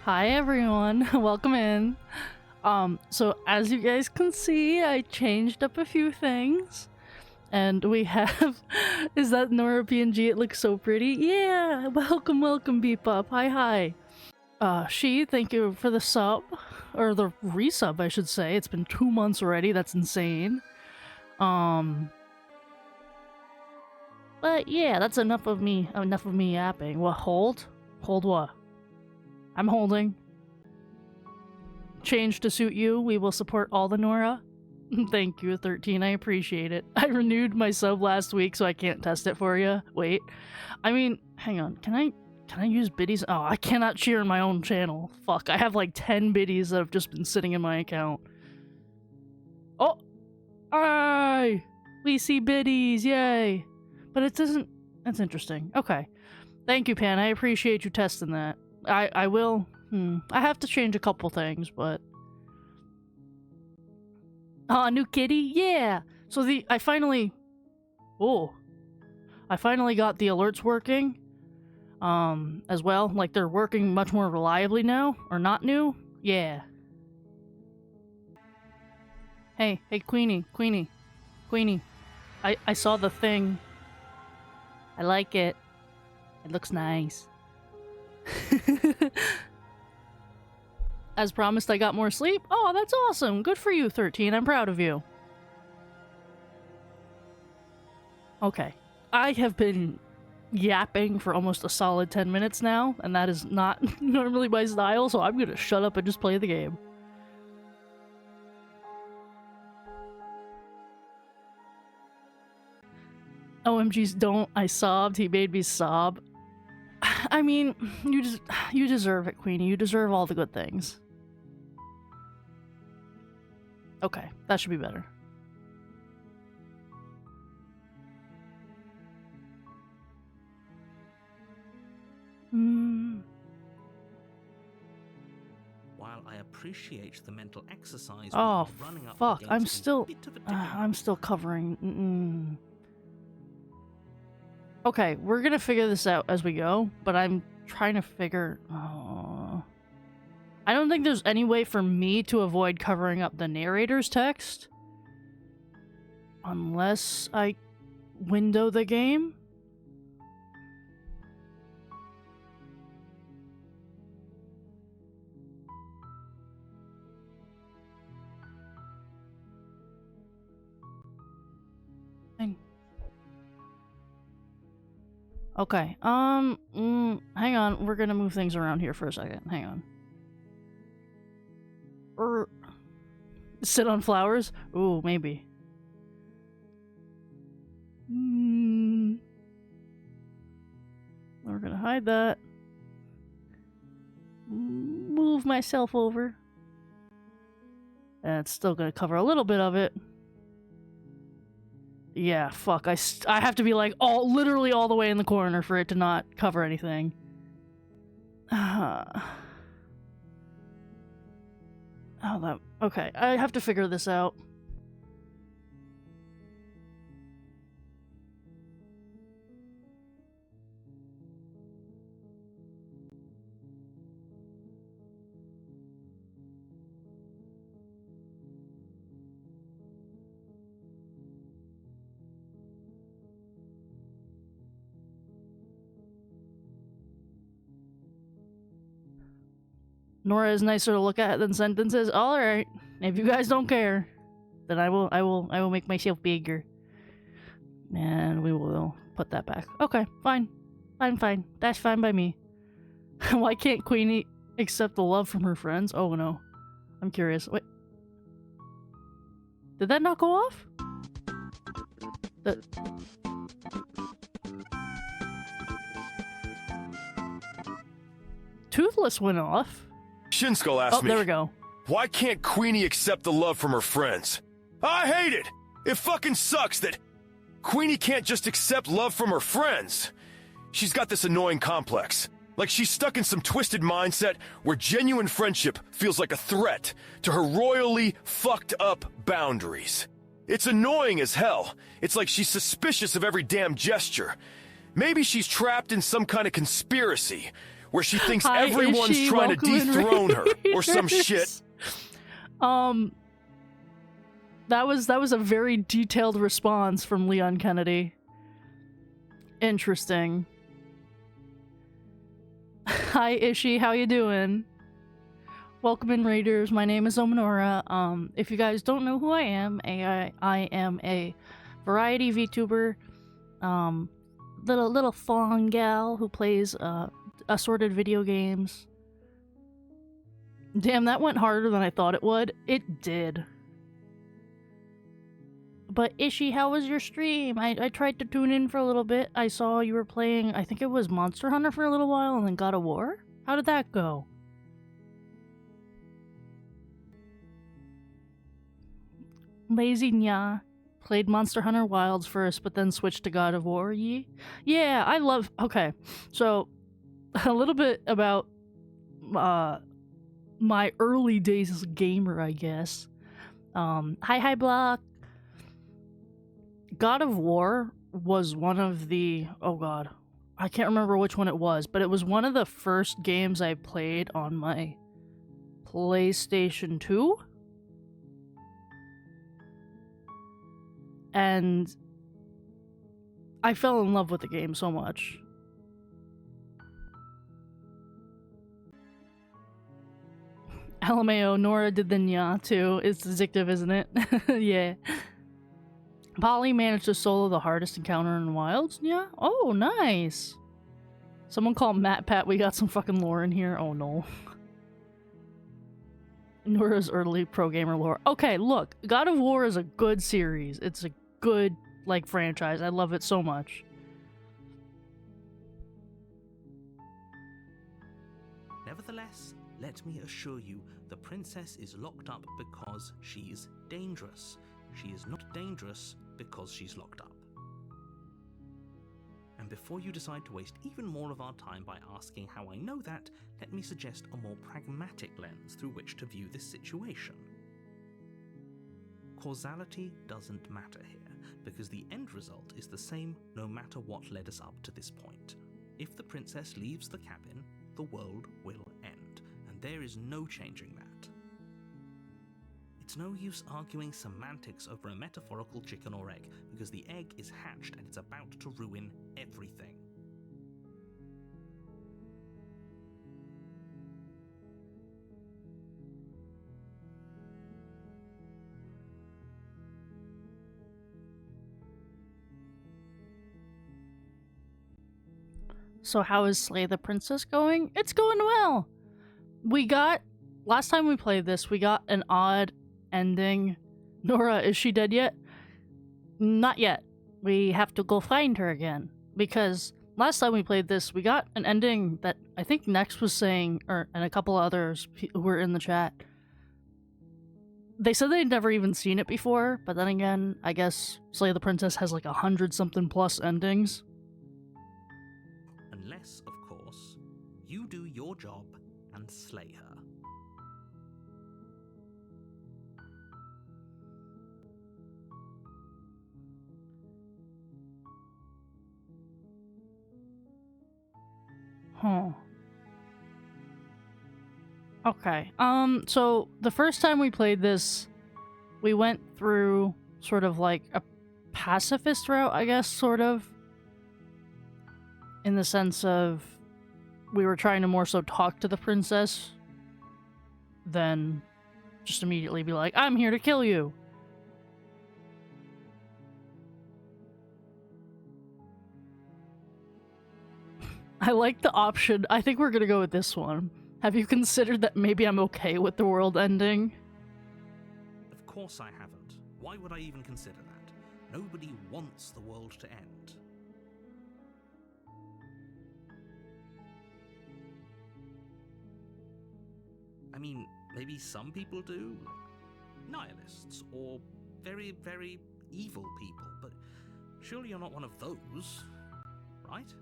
Hi everyone, welcome in. So as you guys can see, I changed up a few things. And we have... Is that Nora PNG? It looks so pretty. Yeah! Welcome, Beepop. Hi. Thank you for the sub. Or the resub, I should say. It's been 2 months already, that's insane. But yeah, that's enough of me yapping. What, hold? Hold what? I'm holding. Change to suit you. We will support all the Nora. Thank you, 13. I appreciate it. I renewed my sub last week, so I can't test it for you. Wait. I mean, hang on. Can I use biddies? Oh, I cannot cheer in my own channel. Fuck, I have like 10 biddies that have just been sitting in my account. Oh! Aye! We see biddies, yay! But it doesn't... That's interesting. Okay. Thank you, Pan. I appreciate you testing that. I will... I have to change a couple things, but... Oh, new kitty? Yeah! So I finally got the alerts working. As well. Like, they're working much more reliably now. Or not new? Yeah. Hey, Queenie. I saw the thing. I like it. It looks nice. As promised, I got more sleep. Oh, that's awesome. Good for you, 13. I'm proud of you. Okay. I have been yapping for almost a solid 10 minutes now, and that is not normally my style, so I'm gonna shut up and just play the game. OMGs, don't. I sobbed. He made me sob. I mean, you deserve it, Queenie. You deserve all the good things. Okay, that should be better. While I appreciate the mental exercise, oh running up fuck! I'm against still covering. Okay, we're gonna figure this out as we go, but I'm trying to figure... I don't think there's any way for me to avoid covering up the narrator's text. Unless I window the game? Okay, hang on, we're gonna move things around here for a second, hang on. Sit on flowers? Ooh, maybe. We're gonna hide that. Move myself over. And it's still gonna cover a little bit of it. Yeah, fuck. I have to be like literally all the way in the corner for it to not cover anything. Okay, I have to figure this out. Nora is nicer to look at than sentences. Alright. If you guys don't care, then I will make myself bigger. And we will put that back. Okay, fine. I'm fine. That's fine by me. Why can't Queenie accept the love from her friends? Oh no. I'm curious. Wait. Did that not go off? Toothless went off. Shinskull asked me, there we go. Why can't Queenie accept the love from her friends? I hate it! It fucking sucks that Queenie can't just accept love from her friends. She's got this annoying complex. Like she's stuck in some twisted mindset where genuine friendship feels like a threat to her royally fucked up boundaries. It's annoying as hell. It's like she's suspicious of every damn gesture. Maybe she's trapped in some kind of conspiracy where she thinks Hi, everyone's Ishi, trying to welcome in, dethrone her or some Raiders. shit. That was a very detailed response from Leon Kennedy. Interesting. Hi, Ishi, how you doing? Welcome in, Raiders. My name is Ominora. If you guys don't know who I am a variety VTuber, little fawn gal who plays assorted video games. Damn, that went harder than I thought it would. It did. But Ishi, how was your stream? I tried to tune in for a little bit. I saw you were playing, I think it was Monster Hunter for a little while, and then God of War? How did that go? Lazy Nya. Played Monster Hunter Wilds first, but then switched to God of War, ye? Yeah, I love... Okay, so a little bit about my early days as a gamer, I guess. Hi Block. God of War was one of the... Oh god. I can't remember which one it was, but it was one of the first games I played on my PlayStation 2. And I fell in love with the game so much. LMAO, Nora did the nya too. It's addictive, isn't it? Yeah. Polly managed to solo the hardest encounter in Wilds. Yeah. Oh, nice. Someone called Matt Pat. We got some fucking lore in here. Oh no. Nora's early pro gamer lore. Okay, look. God of War is a good series. It's a good, like, franchise. I love it so much. Nevertheless, let me assure you, the princess is locked up because she's dangerous. She is not dangerous because she's locked up. And before you decide to waste even more of our time by asking how I know that, let me suggest a more pragmatic lens through which to view this situation. Causality doesn't matter here, because the end result is the same no matter what led us up to this point. If the princess leaves the cabin, the world will end, and there is no changing that. It's no use arguing semantics over a metaphorical chicken or egg, because the egg is hatched and it's about to ruin everything. So how is Slay the Princess going? It's going well! Last time we played this, we got an odd ending. Nora, is she dead yet? Not yet. We have to go find her again. Because last time we played this, we got an ending that I think Nex was saying, and a couple others who were in the chat. They said they'd never even seen it before, but then again, I guess Slay the Princess has like 100-something plus endings. Unless, of course, you do your job and slay her. Huh. Okay. So the first time we played this, we went through sort of like a pacifist route, I guess, sort of. In the sense of we were trying to more so talk to the princess than just immediately be like, I'm here to kill you. I like the option. I think we're gonna go with this one. Have you considered that maybe I'm okay with the world ending? Of course I haven't. Why would I even consider that? Nobody wants the world to end. I mean, maybe some people do. Nihilists, or very, very evil people, but surely you're not one of those, right?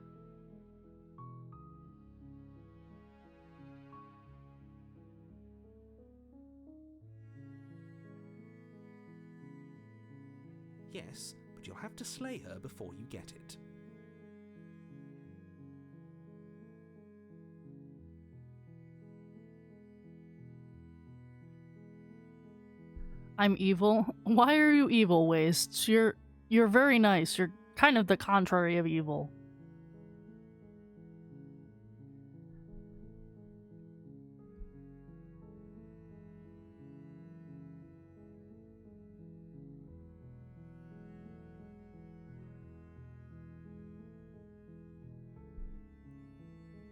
Yes, but you'll have to slay her before you get it. I'm evil? Why are you evil, Wastes? You're very nice. You're kind of the contrary of evil.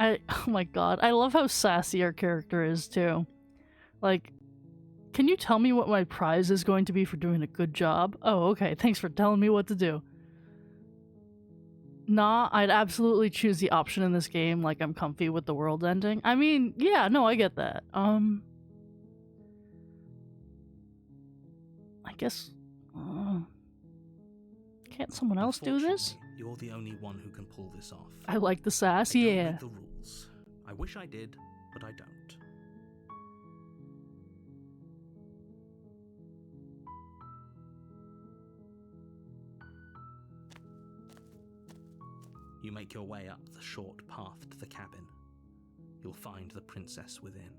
Oh my god, I love how sassy our character is too. Like, can you tell me what my prize is going to be for doing a good job? Oh, okay, thanks for telling me what to do. Nah, I'd absolutely choose the option in this game, like I'm comfy with the world ending. I mean, yeah, no, I get that. I guess... can't someone else do this? You're the only one who can pull this off. I like the sass, I don't yeah. make the rules. I wish I did, but I don't. You make your way up the short path to the cabin. You'll find the princess within.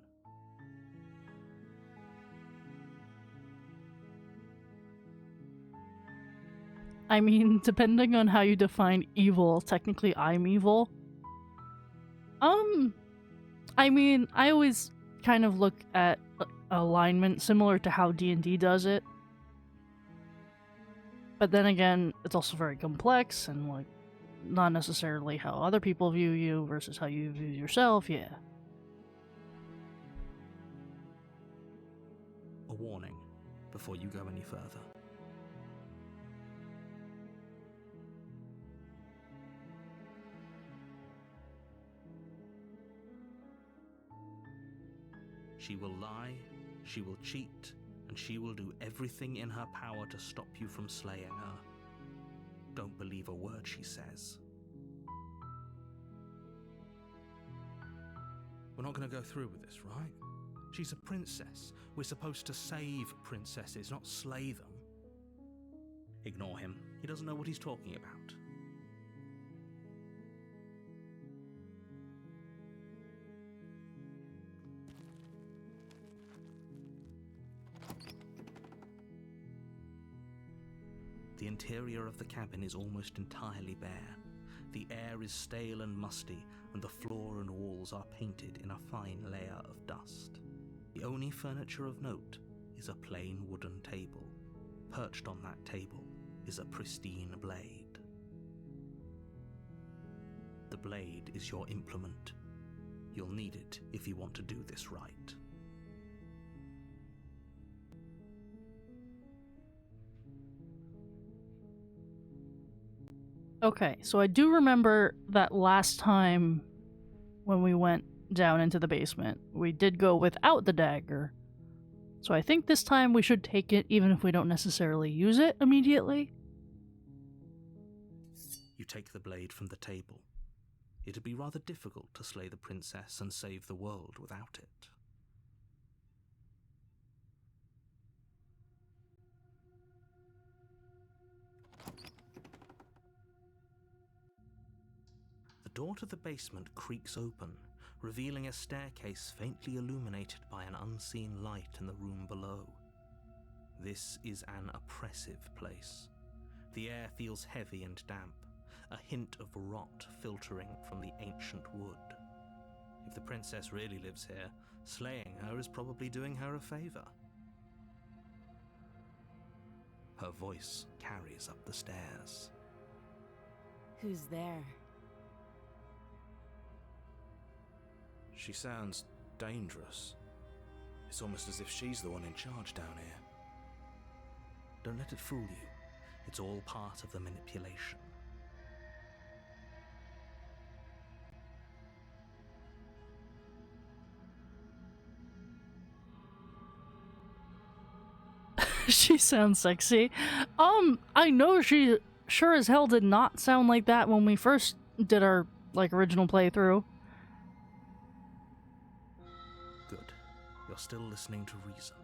I mean, depending on how you define evil, technically I'm evil. I mean, I always kind of look at alignment similar to how D&D does it. But then again, it's also very complex and, like, not necessarily how other people view you versus how you view yourself, yeah. A warning before you go any further. She will lie, she will cheat, and she will do everything in her power to stop you from slaying her. Don't believe a word she says. We're not going to go through with this, right? She's a princess. We're supposed to save princesses, not slay them. Ignore him. He doesn't know what he's talking about. The interior of the cabin is almost entirely bare. The air is stale and musty, and the floor and walls are painted in a fine layer of dust. The only furniture of note is a plain wooden table. Perched on that table is a pristine blade. The blade is your implement. You'll need it if you want to do this right. Okay, so I do remember that last time when we went down into the basement, we did go without the dagger. So I think this time we should take it even if we don't necessarily use it immediately. You take the blade from the table. It'd be rather difficult to slay the princess and save the world without it. The door to the basement creaks open, revealing a staircase faintly illuminated by an unseen light in the room below. This is an oppressive place. The air feels heavy and damp, a hint of rot filtering from the ancient wood. If the princess really lives here, slaying her is probably doing her a favor. Her voice carries up the stairs. Who's there? She sounds dangerous. It's almost as if she's the one in charge down here. Don't let it fool you. It's all part of the manipulation. She sounds sexy. I know she sure as hell did not sound like that when we first did our, like, original playthrough. Good. You're still listening to reason.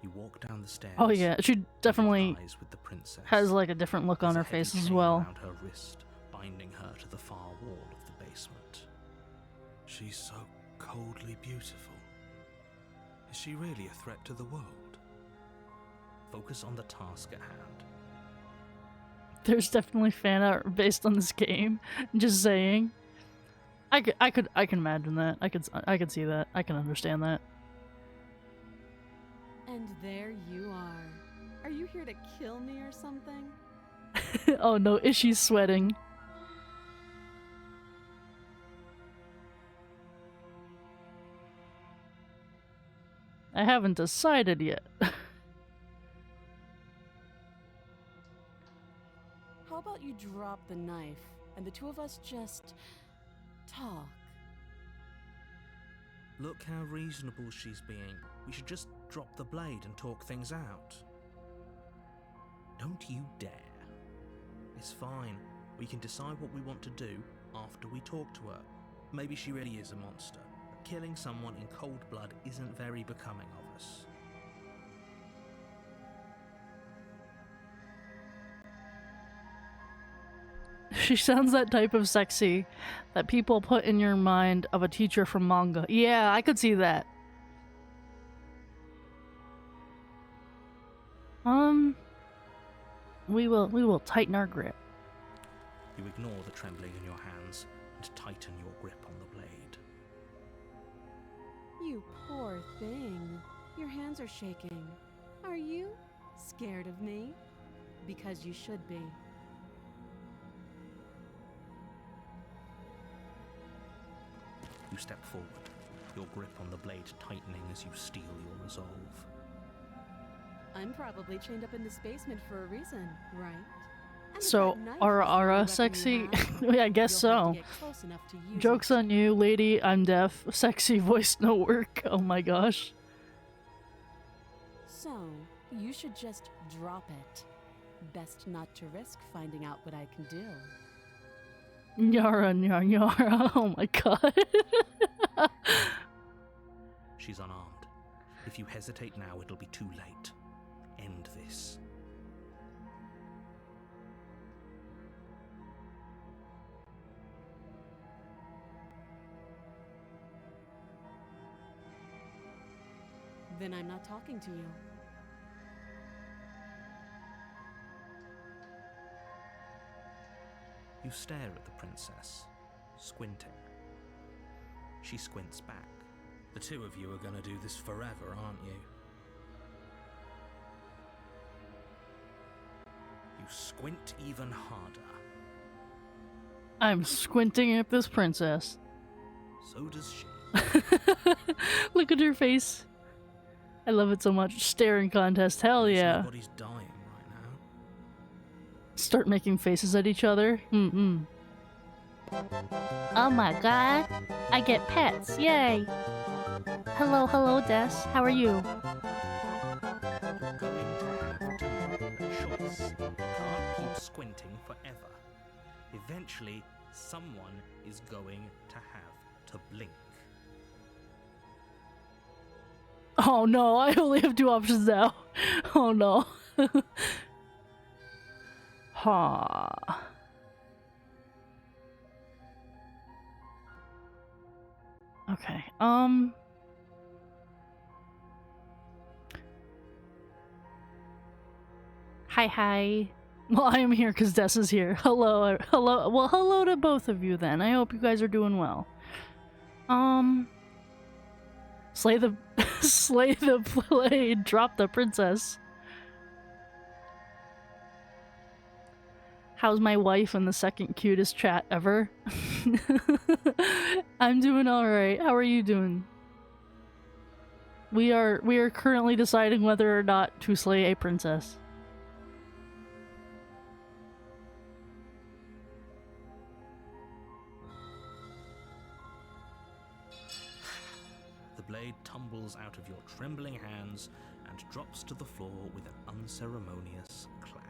You walk down the stairs. Oh yeah, she definitely eyes with the princess. has, like, a different look on There's her a heavy face as chain well. around her wrist, binding her to the far wall of the basement. She's so coldly beautiful. Is she really a threat to the world? Focus on the task at hand. There's definitely fan art based on this game. Just saying. I can imagine that. I could see that. I can understand that. And there you are. Are you here to kill me or something? Oh no, is she sweating? I haven't decided yet. How about you drop the knife and the two of us just talk? Look how reasonable she's being. We should just drop the blade and talk things out. Don't you dare. It's fine. We can decide what we want to do after we talk to her. Maybe she really is a monster. But killing someone in cold blood isn't very becoming of us. She sounds that type of sexy that people put in your mind of a teacher from manga. Yeah, I could see that. We will tighten our grip. You ignore the trembling in your hands and tighten your grip on the blade. You poor thing. Your hands are shaking. Are you scared of me? Because you should be. You step forward, your grip on the blade tightening as you steel your resolve. I'm probably chained up in this basement for a reason, right? And if So, that knife Ara is the only Ara weapon sexy? you have, Yeah, I guess you'll have so. to get close enough to use Joke's it. on you, lady. I'm deaf. Sexy voice no work. Oh my gosh. So, you should just drop it. Best not to risk finding out what I can do. Nyara, nyara, nyara. Oh my god. She's unarmed. If you hesitate now, it'll be too late. End this. Then I'm not talking to you. You stare at the princess, squinting. She squints back. The two of you are gonna do this forever, aren't you? You squint even harder. I'm squinting at this princess. So does she. Look at her face. I love it so much. Staring contest. Hell yeah. Nobody's dying right now. Start making faces at each other. Mm-mm. Oh my god. I get pets. Yay. Hello, hello, Des. How are you? You're going to have to make a choice. You can't keep squinting forever. Eventually, someone is going to have to blink. Oh no, I only have two options now. Oh no. Ha. Okay, Hi. Well, I am here because Des is here. Hello. Well, hello to both of you then. I hope you guys are doing well. Slay the slay the blade, drop the princess. How's my wife in the second cutest chat ever? I'm doing alright. How are you doing? We are currently deciding whether or not to slay a princess. The blade tumbles out of your trembling hands and drops to the floor with an unceremonious clang.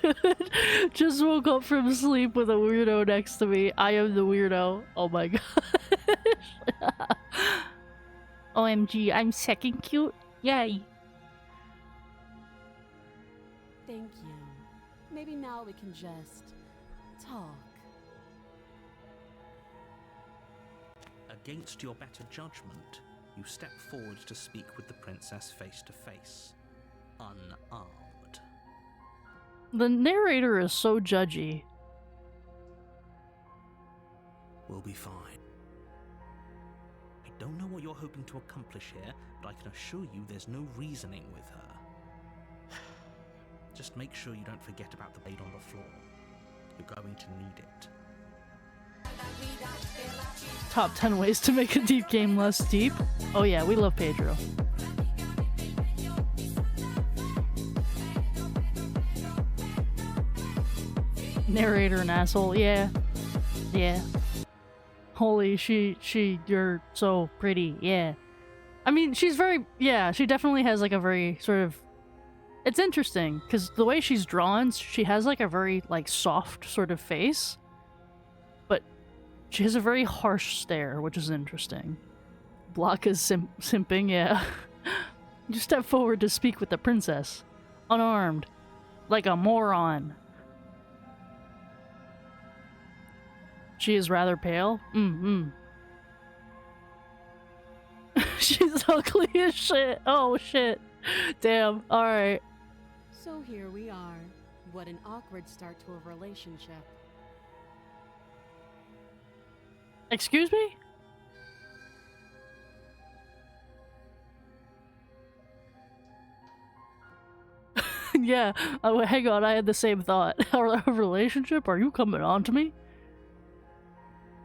Good. Just woke up from sleep with a weirdo next to me. I am the weirdo. Oh my gosh. OMG, I'm second cute? Yay. Thank you. Maybe now we can just talk. against your better judgment, you step forward to speak with the princess face to face, unarmed. The narrator is so judgy. We'll be fine. I don't know what you're hoping to accomplish here, but I can assure you there's no reasoning with her. Just make sure you don't forget about the blade on the floor. You're going to need it. Top 10 ways to make a deep game less deep. Oh yeah, we love Pedro. Narrator an asshole, yeah. Yeah. Holy, you're so pretty, yeah. I mean, she's very, yeah, she definitely has like a very sort of, it's interesting, because the way she's drawn, she has like a very like soft sort of face. But she has a very harsh stare, which is interesting. Block is simping, yeah. You step forward to speak with the princess. Unarmed. Like a moron. She is rather pale. She's ugly as shit. Oh shit. Damn. Alright. So here we are. What an awkward start to a relationship. Excuse me? Yeah. Oh, hang on. I had the same thought. Our relationship? Are you coming on to me?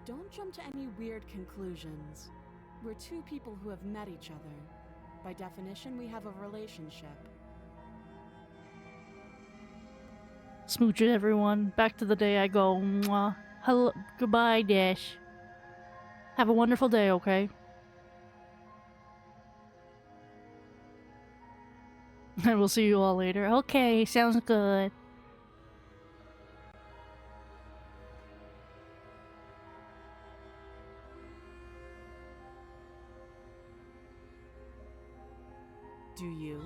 Don't jump to any weird conclusions. We're two people who have met each other. By definition, we have a relationship. Smooch it, everyone. Back to the day I go. Mwah. Hello. Goodbye, Dash. Have a wonderful day, okay? And we'll see you all later. Okay, sounds good. Do you?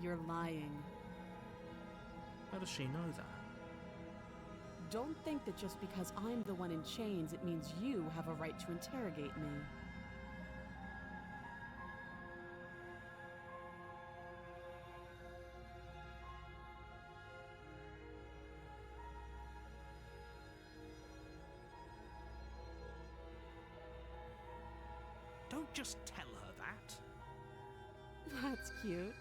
You're lying. How does she know that? Don't think that just because I'm the one in chains, it means you have a right to interrogate me. Don't just tell her that. That's cute.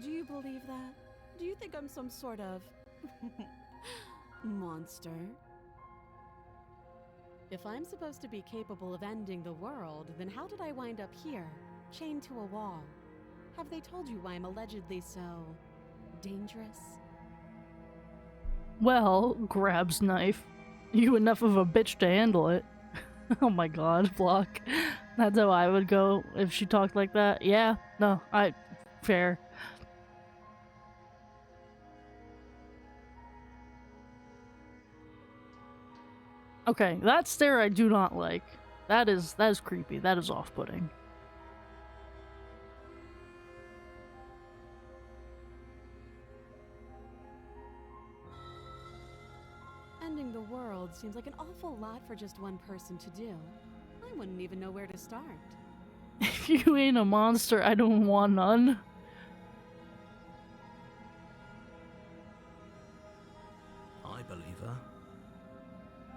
Do you believe that? Do you think I'm some sort of monster? If I'm supposed to be capable of ending the world, then how did I wind up here, chained to a wall? Have they told you why I'm allegedly so dangerous? Well, grabs knife. You enough of a bitch to handle it. Oh my god, Block. That's how I would go if she talked like that. Yeah, no, fair. Okay, that stare I do not like. That is creepy. That is off-putting. Ending the world seems like an awful lot for just one person to do. I wouldn't even know where to start. If you ain't a monster, I don't want none. I believe her.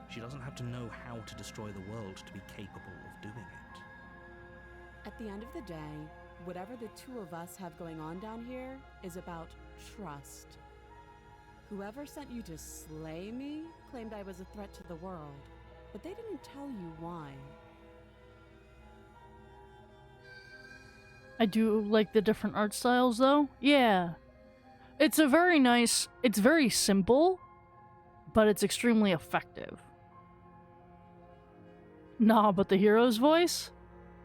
She doesn't have to know how to destroy the world to be capable of doing it. At the end of the day, whatever the two of us have going on down here is about trust. Whoever sent you to slay me claimed I was a threat to the world, but they didn't tell you why. I do like the different art styles though. Yeah. It's very simple, but it's extremely effective. Nah, but the hero's voice?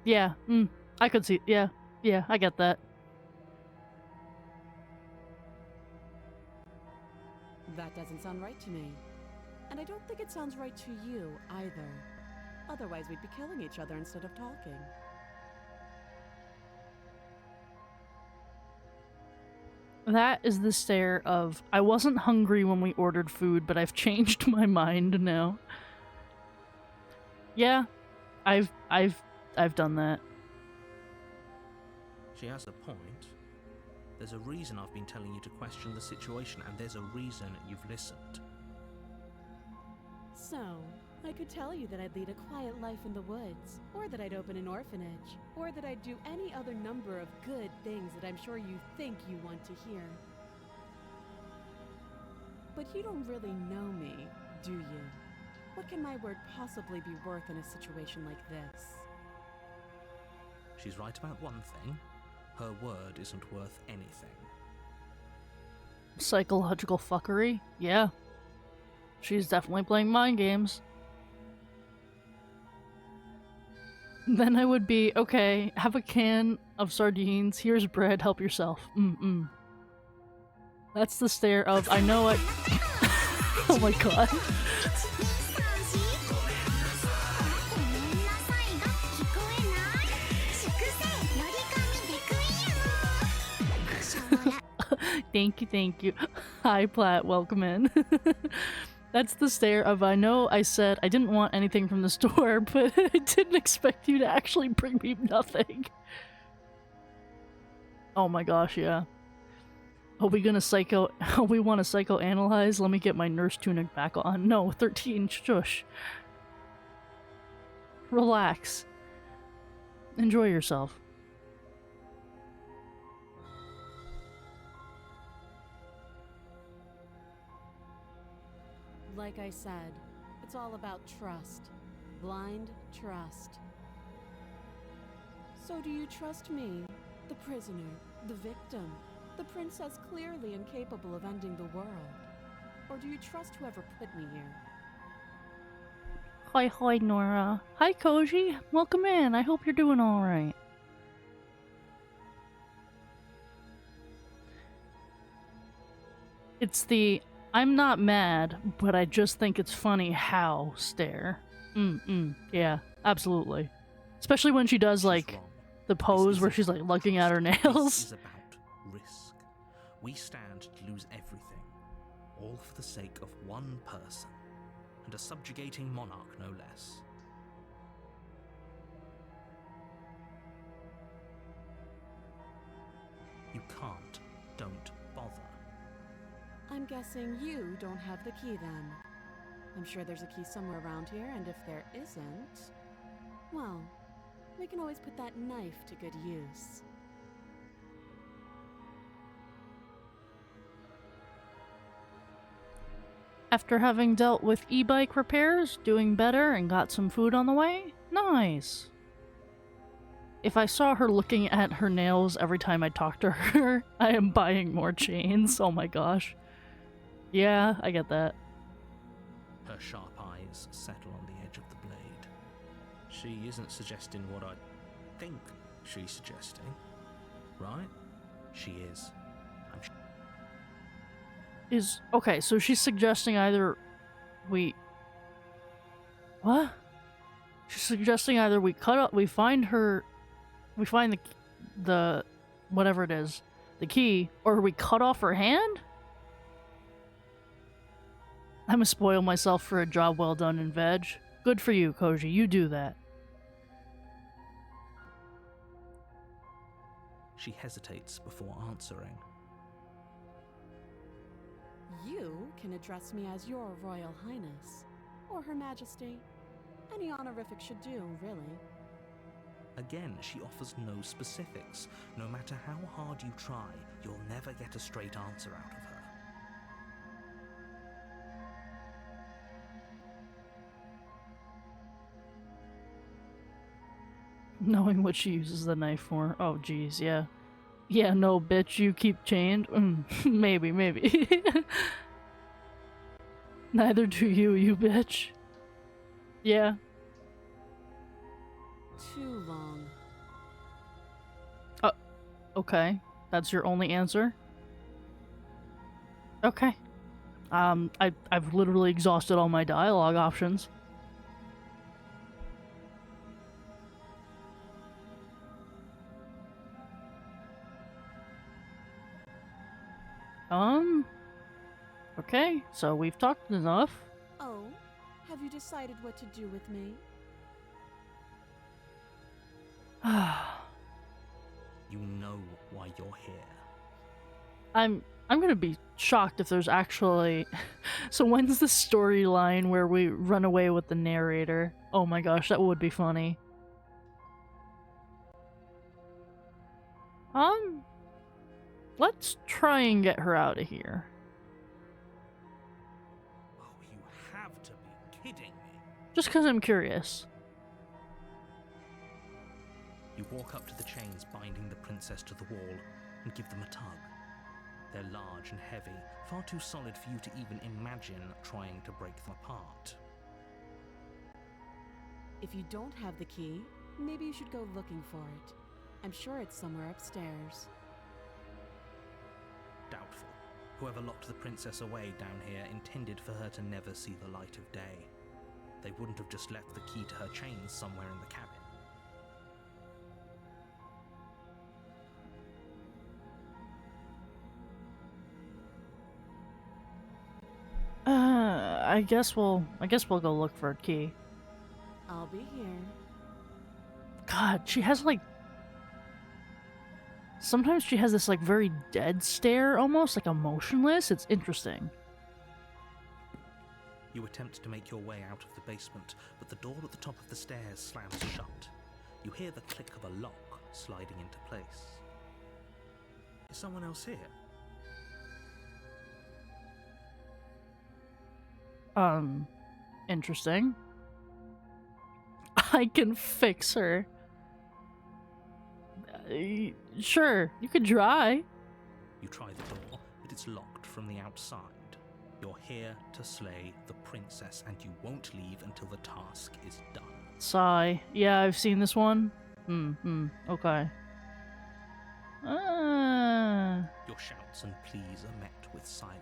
Yeah, I could see, yeah, I get that. That doesn't sound right to me. And I don't think it sounds right to you, either. Otherwise, we'd be killing each other instead of talking. That is the stare of, I wasn't hungry when we ordered food, but I've changed my mind now. Yeah, I've done that. She has a point. There's a reason I've been telling you to question the situation, and there's a reason you've listened. So, I could tell you that I'd lead a quiet life in the woods, or that I'd open an orphanage, or that I'd do any other number of good things that I'm sure you think you want to hear. But you don't really know me, do you? What can my word possibly be worth in a situation like this? She's right about one thing. Her word isn't worth anything. Psychological fuckery? Yeah. She's definitely playing mind games. Then I would be, okay, have a can of sardines, here's bread, help yourself. Mm-mm. That's the stare of, I know it. Oh my god. Thank you. Hi, Platt, welcome in. That's the stare of, I know I said I didn't want anything from the store, but I didn't expect you to actually bring me nothing. Oh my gosh, yeah. Are we gonna we want to psychoanalyze? Let me get my nurse tunic back on. No, 13, shush. Relax. Enjoy yourself. Like I said, it's all about trust. Blind trust. So do you trust me, the prisoner, the victim, the princess clearly incapable of ending the world? Or do you trust whoever put me here? Hi, Nora. Hi, Koji. Welcome in. I hope you're doing alright. It's the, I'm not mad, but I just think it's funny how stare. Yeah, absolutely. Especially when she does, like, the pose where she's, like, looking at her nails. This is about risk. We stand to lose everything, all for the sake of one person, and a subjugating monarch, no less. You can't. Don't bother. I'm guessing you don't have the key then. I'm sure there's a key somewhere around here, and if there isn't, well, we can always put that knife to good use. After having dealt with e-bike repairs, doing better, and got some food on the way? Nice. If I saw her looking at her nails every time I talk to her, I am buying more chains. Oh my gosh. Yeah, I get that. Her sharp eyes settle on the edge of the blade. She isn't suggesting what I think she's suggesting, right? She is. Okay, so she's suggesting either we... What? She's suggesting either we find the whatever it is, the key, or we cut off her hand? I'm gonna spoil myself for a job well done in veg. Good for you, Koji, you do that. She hesitates before answering. You can address me as your Royal Highness, or Her Majesty. Any honorific should do, really. Again, she offers no specifics. No matter how hard you try, you'll never get a straight answer out of her. Knowing what she uses the knife for. Oh, geez, yeah. Yeah, no, bitch, you keep chained? Maybe. Neither do you, you bitch. Yeah. Too long. Okay. That's your only answer? Okay. I've literally exhausted all my dialogue options. Okay, so we've talked enough. Oh, have you decided what to do with me? You know why you're here. I'm gonna be shocked if there's actually... So when's the storyline where we run away with the narrator? Oh my gosh, that would be funny. Let's try and get her out of here. Oh, you have to be kidding me. Just because I'm curious. You walk up to the chains binding the princess to the wall and give them a tug. They're large and heavy, far too solid for you to even imagine trying to break them apart. If you don't have the key, maybe you should go looking for it. I'm sure it's somewhere upstairs. Doubtful. Whoever locked the princess away down here intended for her to never see the light of day. They wouldn't have just left the key to her chains somewhere in the cabin. I guess we'll go look for a key. I'll be here. God, she has like... Sometimes she has this like very dead stare, almost like emotionless. It's interesting. You attempt to make your way out of the basement, but the door at the top of the stairs slams shut. You hear the click of a lock sliding into place. Is someone else here? Interesting. I can fix her. Sure, you could try. You try the door, but it's locked from the outside. You're here to slay the princess, and you won't leave until the task is done. Sigh. Yeah, I've seen this one. Okay. Your shouts and pleas are met with silence.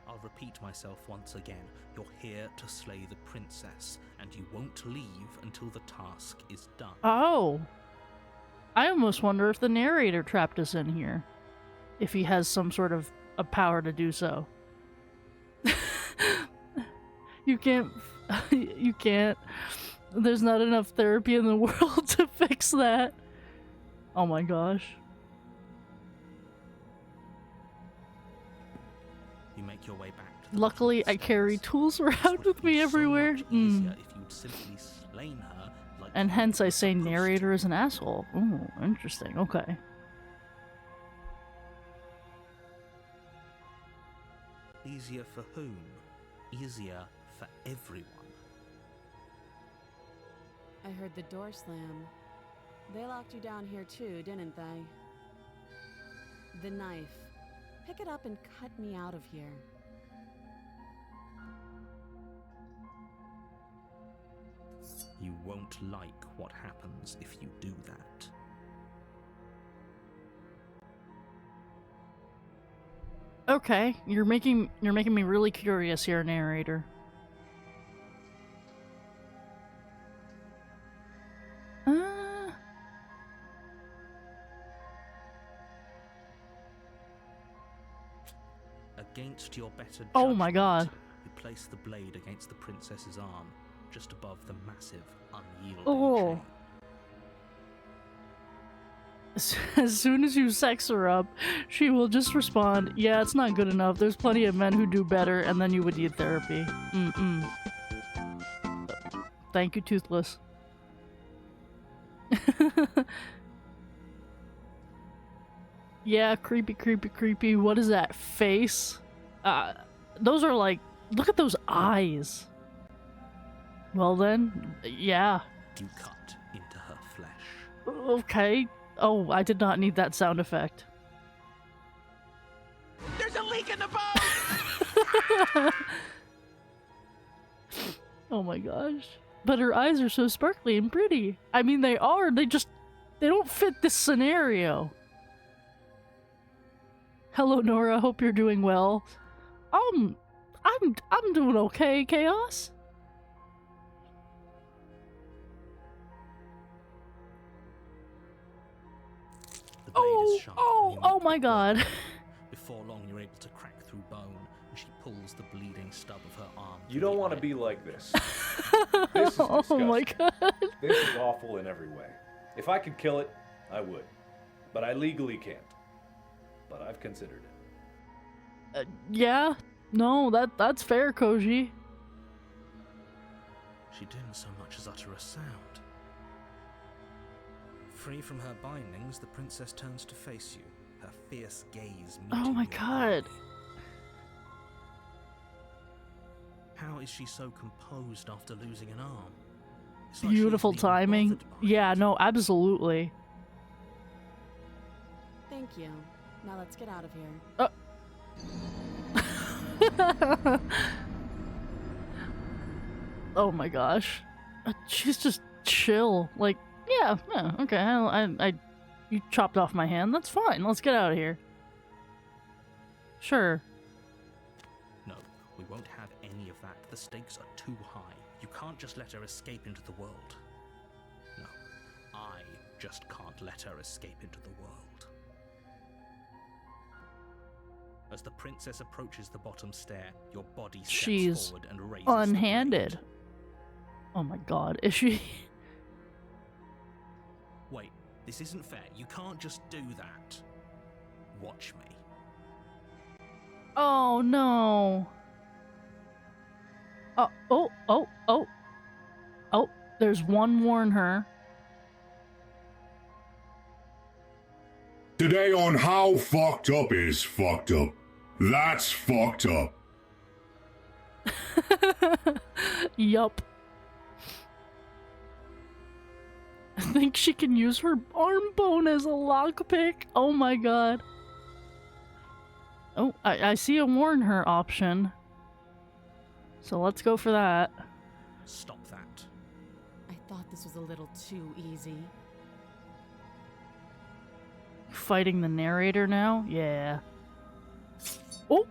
I'll repeat myself once again. You're here to slay the princess, and you won't leave until the task is done. Oh. I almost wonder if the narrator trapped us in here. If he has some sort of a power to do so. You can't... You can't... There's not enough therapy in the world to fix that. Oh my gosh. You make your way back to the Luckily, bottom I of the carry stairs. tools This around would with have me been so everywhere. much easier if you'd simply slain her like And you hence were I say supposed to. narrator is an asshole. Ooh, interesting. Okay. Easier for whom? Easier for everyone. I heard the door slam. They locked you down here too, didn't they? The knife. Pick it up and cut me out of here. You won't like what happens if you do that. Okay, you're making me really curious here, narrator. Against your better judgment, Oh my god. you place the blade against the princess's arm, just above the massive, unyielding Oh. chain. As soon as you sex her up, she will just respond, yeah, it's not good enough. There's plenty of men who do better, and then you would need therapy. Thank you, Toothless. Yeah, creepy, creepy, creepy. What is that face? Those are like, look at those eyes. Well then, yeah. You cut into her flesh. Okay. Oh, I did not need that sound effect. There's a leak in the boat! Oh my gosh. But her eyes are so sparkly and pretty. I mean, they are. They don't fit this scenario. Hello, Nora. Hope you're doing well. I'm doing okay, Chaos. The blade is sharp and you make Oh my quick work god. of it. Before long, you're able to crack through bone, and she pulls the bleeding stub of her arm. You don't want to be like this. This is Oh my disgusting. god. This is awful in every way. If I could kill it, I would. But I legally can't. But I've considered it. Yeah. No, that's fair, Koji. She didn't so much as utter a sound. Free from her bindings, the princess turns to face you, her fierce gaze meeting Oh my your god. eye. How is she so composed after losing an arm? It's like she Beautiful isn't even timing. bothered by Yeah, it. no, absolutely. Thank you. Now let's get out of here. Oh my gosh. She's just chill. Like, yeah, okay. You chopped off my hand. That's fine. Let's get out of here. Sure. No, we won't have any of that. The stakes are too high. You can't just let her escape into the world. No, I just can't let her escape into the world. As the princess approaches the bottom stair, your body steps She's forward and raises the unhanded. blade. Oh my god. Is she? Wait, this isn't fair. You can't just do that. Watch me. Oh no. Oh, there's one warn her. Today on How Fucked Up is Fucked Up. That's fucked up. Yup. I think she can use her arm bone as a lockpick. Oh my god. Oh, I see a warn her option. So let's go for that. Stop that. I thought this was a little too easy. Fighting the narrator now? Yeah. Oh!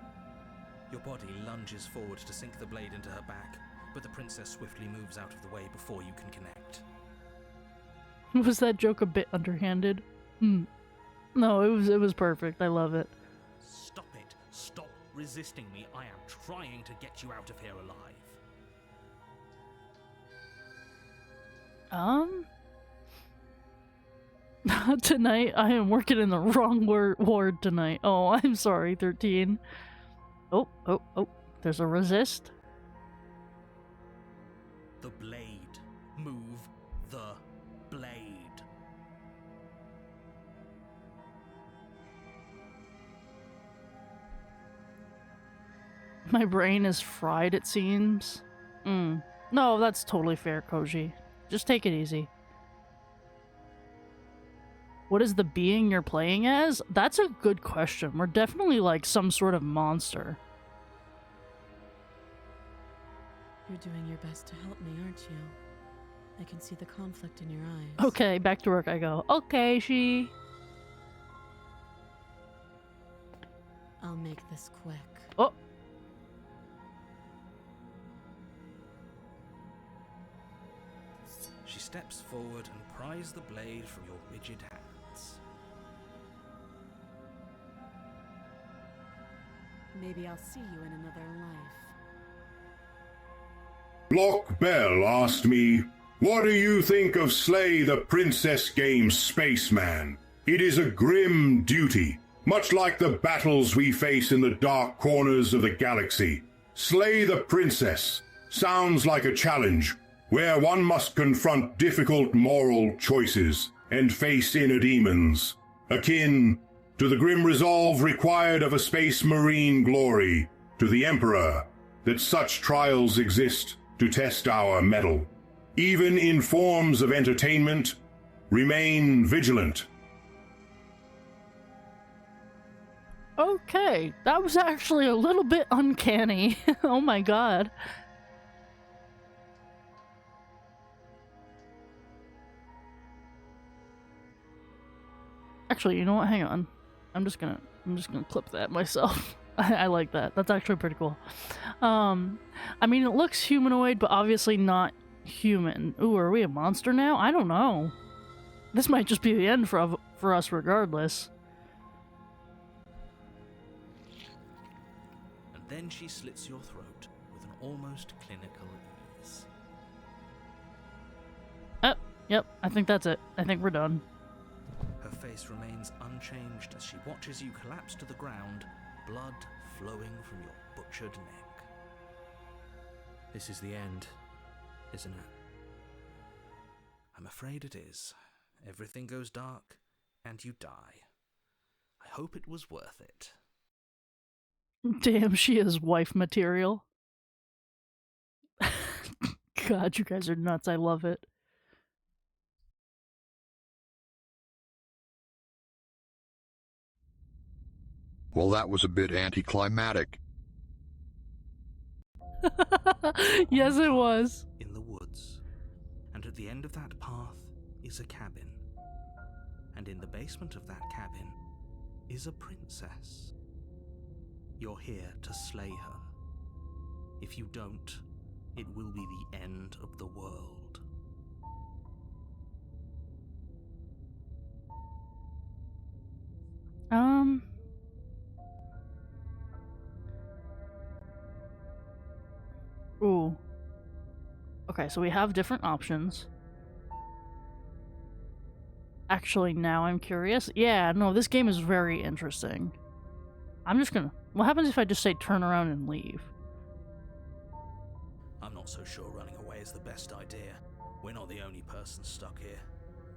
Your body lunges forward to sink the blade into her back, but the princess swiftly moves out of the way before you can connect. Was that joke a bit underhanded? No, it was perfect. I love it. Stop it. Stop resisting me. I am trying to get you out of here alive. Tonight I am working in the wrong ward tonight. Oh, I'm sorry, 13. Oh, there's a resist. The blade. Move the blade. My brain is fried, it seems. No, that's totally fair, Koji. Just take it easy. What is the being you're playing as? That's a good question. We're definitely like some sort of monster. You're doing your best to help me, aren't you? I can see the conflict in your eyes. Okay, back to work I go. Okay, she. I'll make this quick. Oh. She steps forward and pries the blade from your rigid hands. Maybe I'll see you in another life. Block Bell asked me, "What do you think of Slay the Princess game, Spaceman? It is a grim duty, much like the battles we face in the dark corners of the galaxy. Slay the Princess sounds like a challenge, where one must confront difficult moral choices and face inner demons, akin to the grim resolve required of a space marine glory, to the Emperor, that such trials exist to test our mettle. Even in forms of entertainment, remain vigilant." Okay, that was actually a little bit uncanny. Oh my god. Actually, you know what? Hang on. I'm just gonna clip that myself. I like that. That's actually pretty cool. I mean, it looks humanoid, but obviously not human. Ooh, are we a monster now? I don't know. This might just be the end for us regardless. Then she slits your throat with an almost clinical ease. Yep, I think that's it. I think we're done. Her face remains unchanged as she watches you collapse to the ground, blood flowing from your butchered neck. This is the end, isn't it? I'm afraid it is. Everything goes dark, and you die. I hope it was worth it. Damn, she is wife material. God, you guys are nuts. I love it. Well, that was a bit anticlimactic. Yes, it was. In the woods, and at the end of that path is a cabin. And in the basement of that cabin is a princess. You're here to slay her. If you don't, it will be the end of the world. Ooh. Okay, so we have different options. Actually, now I'm curious. Yeah, no, this game is very interesting. I'm just gonna... What happens if I just say turn around and leave? I'm not so sure running away is the best idea. We're not the only person stuck here.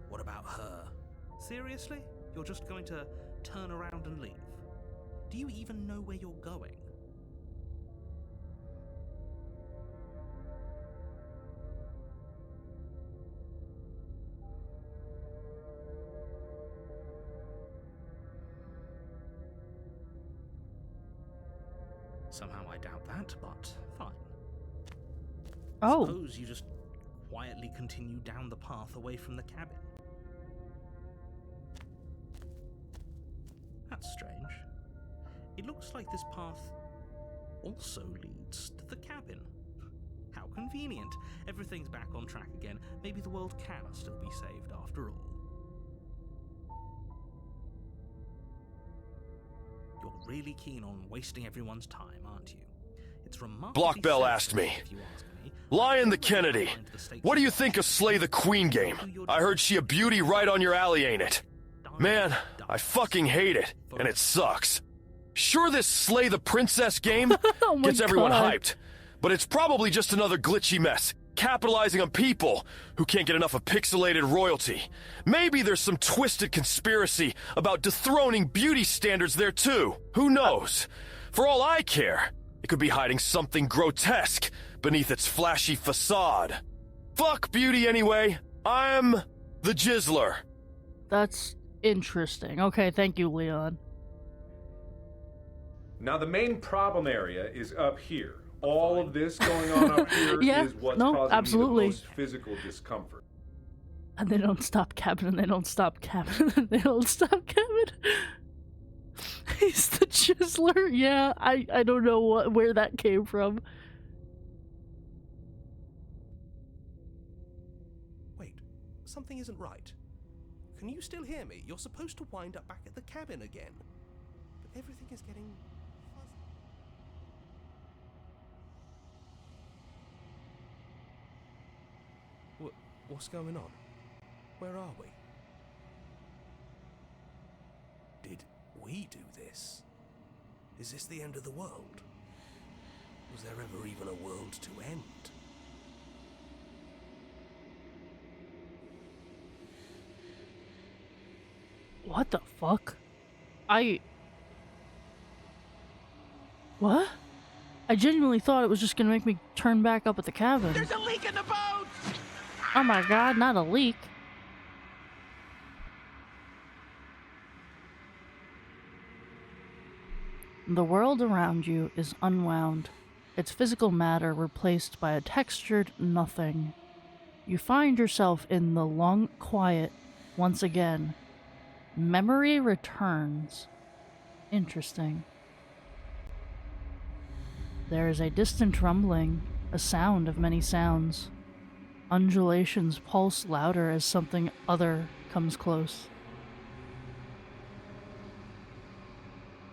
What about her? Seriously? You're just going to turn around and leave? Do you even know where you're going? Somehow I doubt that, but fine. Oh. Suppose you just quietly continue down the path away from the cabin. That's strange. It looks like this path also leads to the cabin. How convenient. Everything's back on track again. Maybe the world can still be saved after all. You're really keen on wasting everyone's time, aren't you? It's remarkably Block Bell selfish, asked me. if you ask me. Lion the Kennedy, what do you think of Slay the Queen game? I heard she a beauty right on your alley, ain't it? Man, I fucking hate it, and it sucks. Sure, this Slay the Princess game Oh my gets everyone God. hyped, but it's probably just another glitchy mess, capitalizing on people who can't get enough of pixelated royalty. Maybe there's some twisted conspiracy about dethroning beauty standards there too. Who knows? For all I care, it could be hiding something grotesque beneath its flashy facade. Fuck beauty anyway. I'm the Jizzler. That's interesting. Okay, thank you, Leon. Now, the main problem area is up here. All of this going on up here Yeah, is what's no, causing absolutely. me the most physical discomfort. And they don't stop capping, and they don't stop capping, and they don't stop capping. He's the Chiseler? Yeah, I don't know where that came from. Wait, something isn't right. Can you still hear me? You're supposed to wind up back at the cabin again. But everything is getting fuzzy. What's going on? Where are we? Did we do this? Is this the end of the world? Was there ever even a world to end? What the fuck? What? I genuinely thought it was just gonna make me turn back up at the cabin. There's a leak in the boat! Oh my god, not a leak. The world around you is unwound, its physical matter replaced by a textured nothing. You find yourself in the long quiet once again. Memory returns. Interesting. There is a distant rumbling, a sound of many sounds. Undulations pulse louder as something other comes close.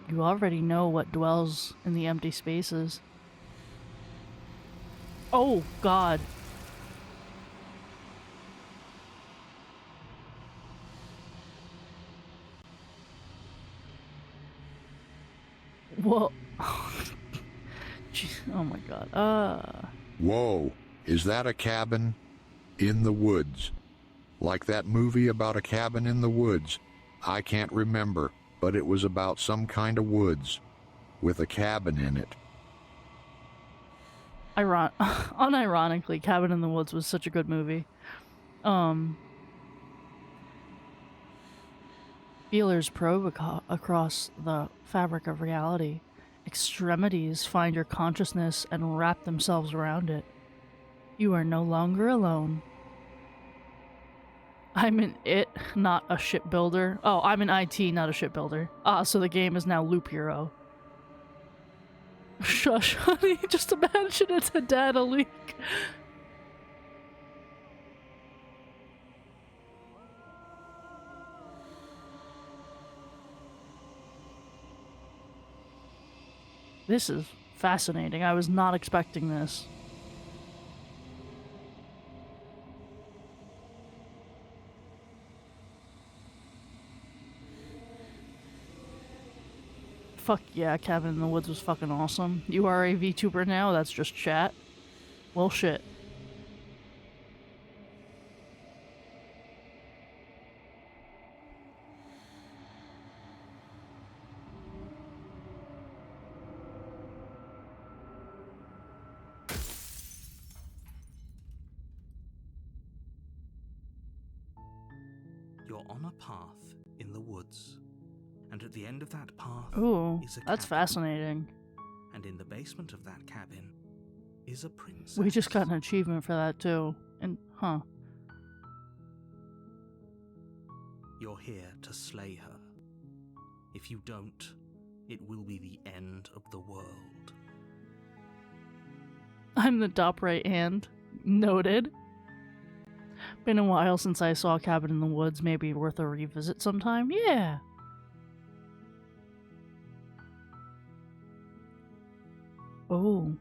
You already know what dwells in the empty spaces. Oh, God. Whoa. Jeez. Oh my God. Whoa, is that a cabin? In the woods. Like that movie about a cabin in the woods. I can't remember, but it was about some kind of woods. With a cabin in it. Unironically, Cabin in the Woods was such a good movie. Feelers probe across the fabric of reality. Extremities find your consciousness and wrap themselves around it. You are no longer alone. I'm an IT, not a shipbuilder. Oh, I'm an IT, not a shipbuilder. Ah, so the game is now Loop Hero. Shush, honey, just imagine it's a data leak. This is fascinating. I was not expecting this. Fuck yeah, Cabin in the Woods was fucking awesome. You are a VTuber now? That's just chat? Well, shit. You're on a path in the woods, and at the end of that path Ooh, is a that's cabin. fascinating. And in the basement of that cabin is a princess. We just got an achievement for that too. And, huh. You're here to slay her. If you don't, it will be the end of the world. I'm the top right hand. Noted. Been a while since I saw Cabin in the Woods. Maybe worth a revisit sometime? Yeah. Oh.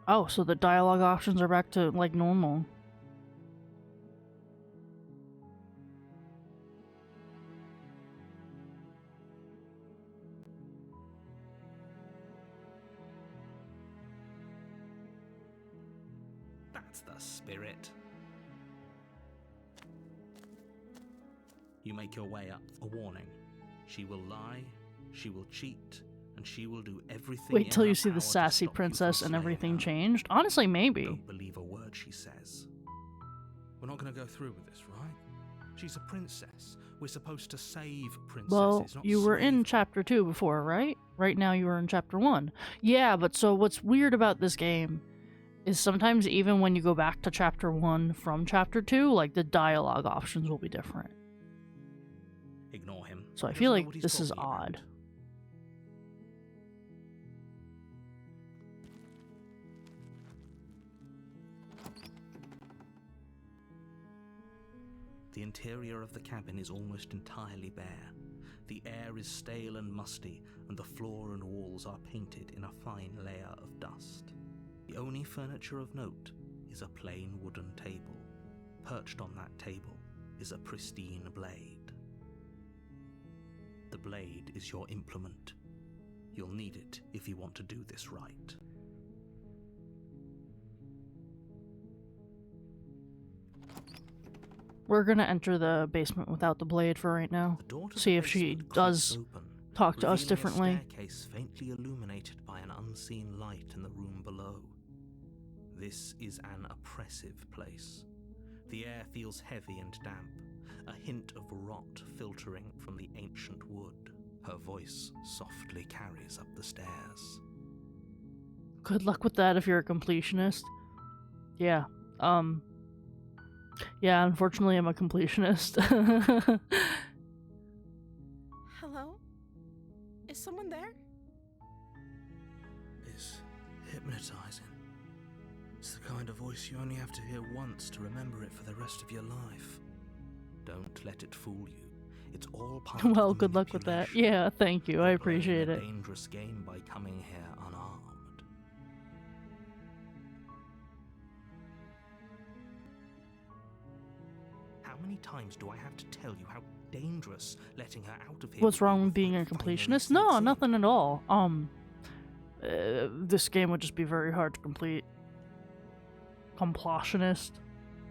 Oh, so the dialogue options are back to, like, normal. That's the spirit. You make your way up. A warning. She will lie, she will cheat, and she will do everything. Wait till in you her see power the to sassy stop you princess from and slaying everything her. changed. Honestly, maybe. Don't believe a word she says. We're not going to go through with this, right? She's a princess. We're supposed to save princesses, Well, not you were slave in them. chapter 2 before, right? Right now you were in chapter 1. Yeah, but so what's weird about this game is sometimes even when you go back to chapter 1 from chapter 2, like, the dialogue options will be different. Ignore him. So I He feel doesn't know like what he's this is talking about. odd. The interior of the cabin is almost entirely bare. The air is stale and musty, and the floor and walls are painted in a fine layer of dust. The only furniture of note is a plain wooden table. Perched on that table is a pristine blade. The blade is your implement. You'll need it if you want to do this right. We're gonna enter the basement without the blade for right now. The door to the See if she basement does creaks open, talk to us revealing differently. A staircase faintly illuminated by an unseen light in the room below. This is an oppressive place. The air feels heavy and damp, a hint of rot filtering from the ancient wood. Her voice softly carries up the stairs. Good luck with that if you're a completionist. Yeah. Yeah, unfortunately I'm a completionist. Hello? Is someone there? It's hypnotizing. It's the kind of voice you only have to hear once to remember it for the rest of your life. Don't let it fool you. It's all part of Well, the good luck with that. manipulation. Yeah, thank you. I You're playing appreciate a it. dangerous game by coming here unarmed. How many times do I have to tell you how dangerous letting her out of here? What's would be wrong with before being a it finally completionist? sinks No, in? nothing at all. This game would just be very hard to complete. Complotionist?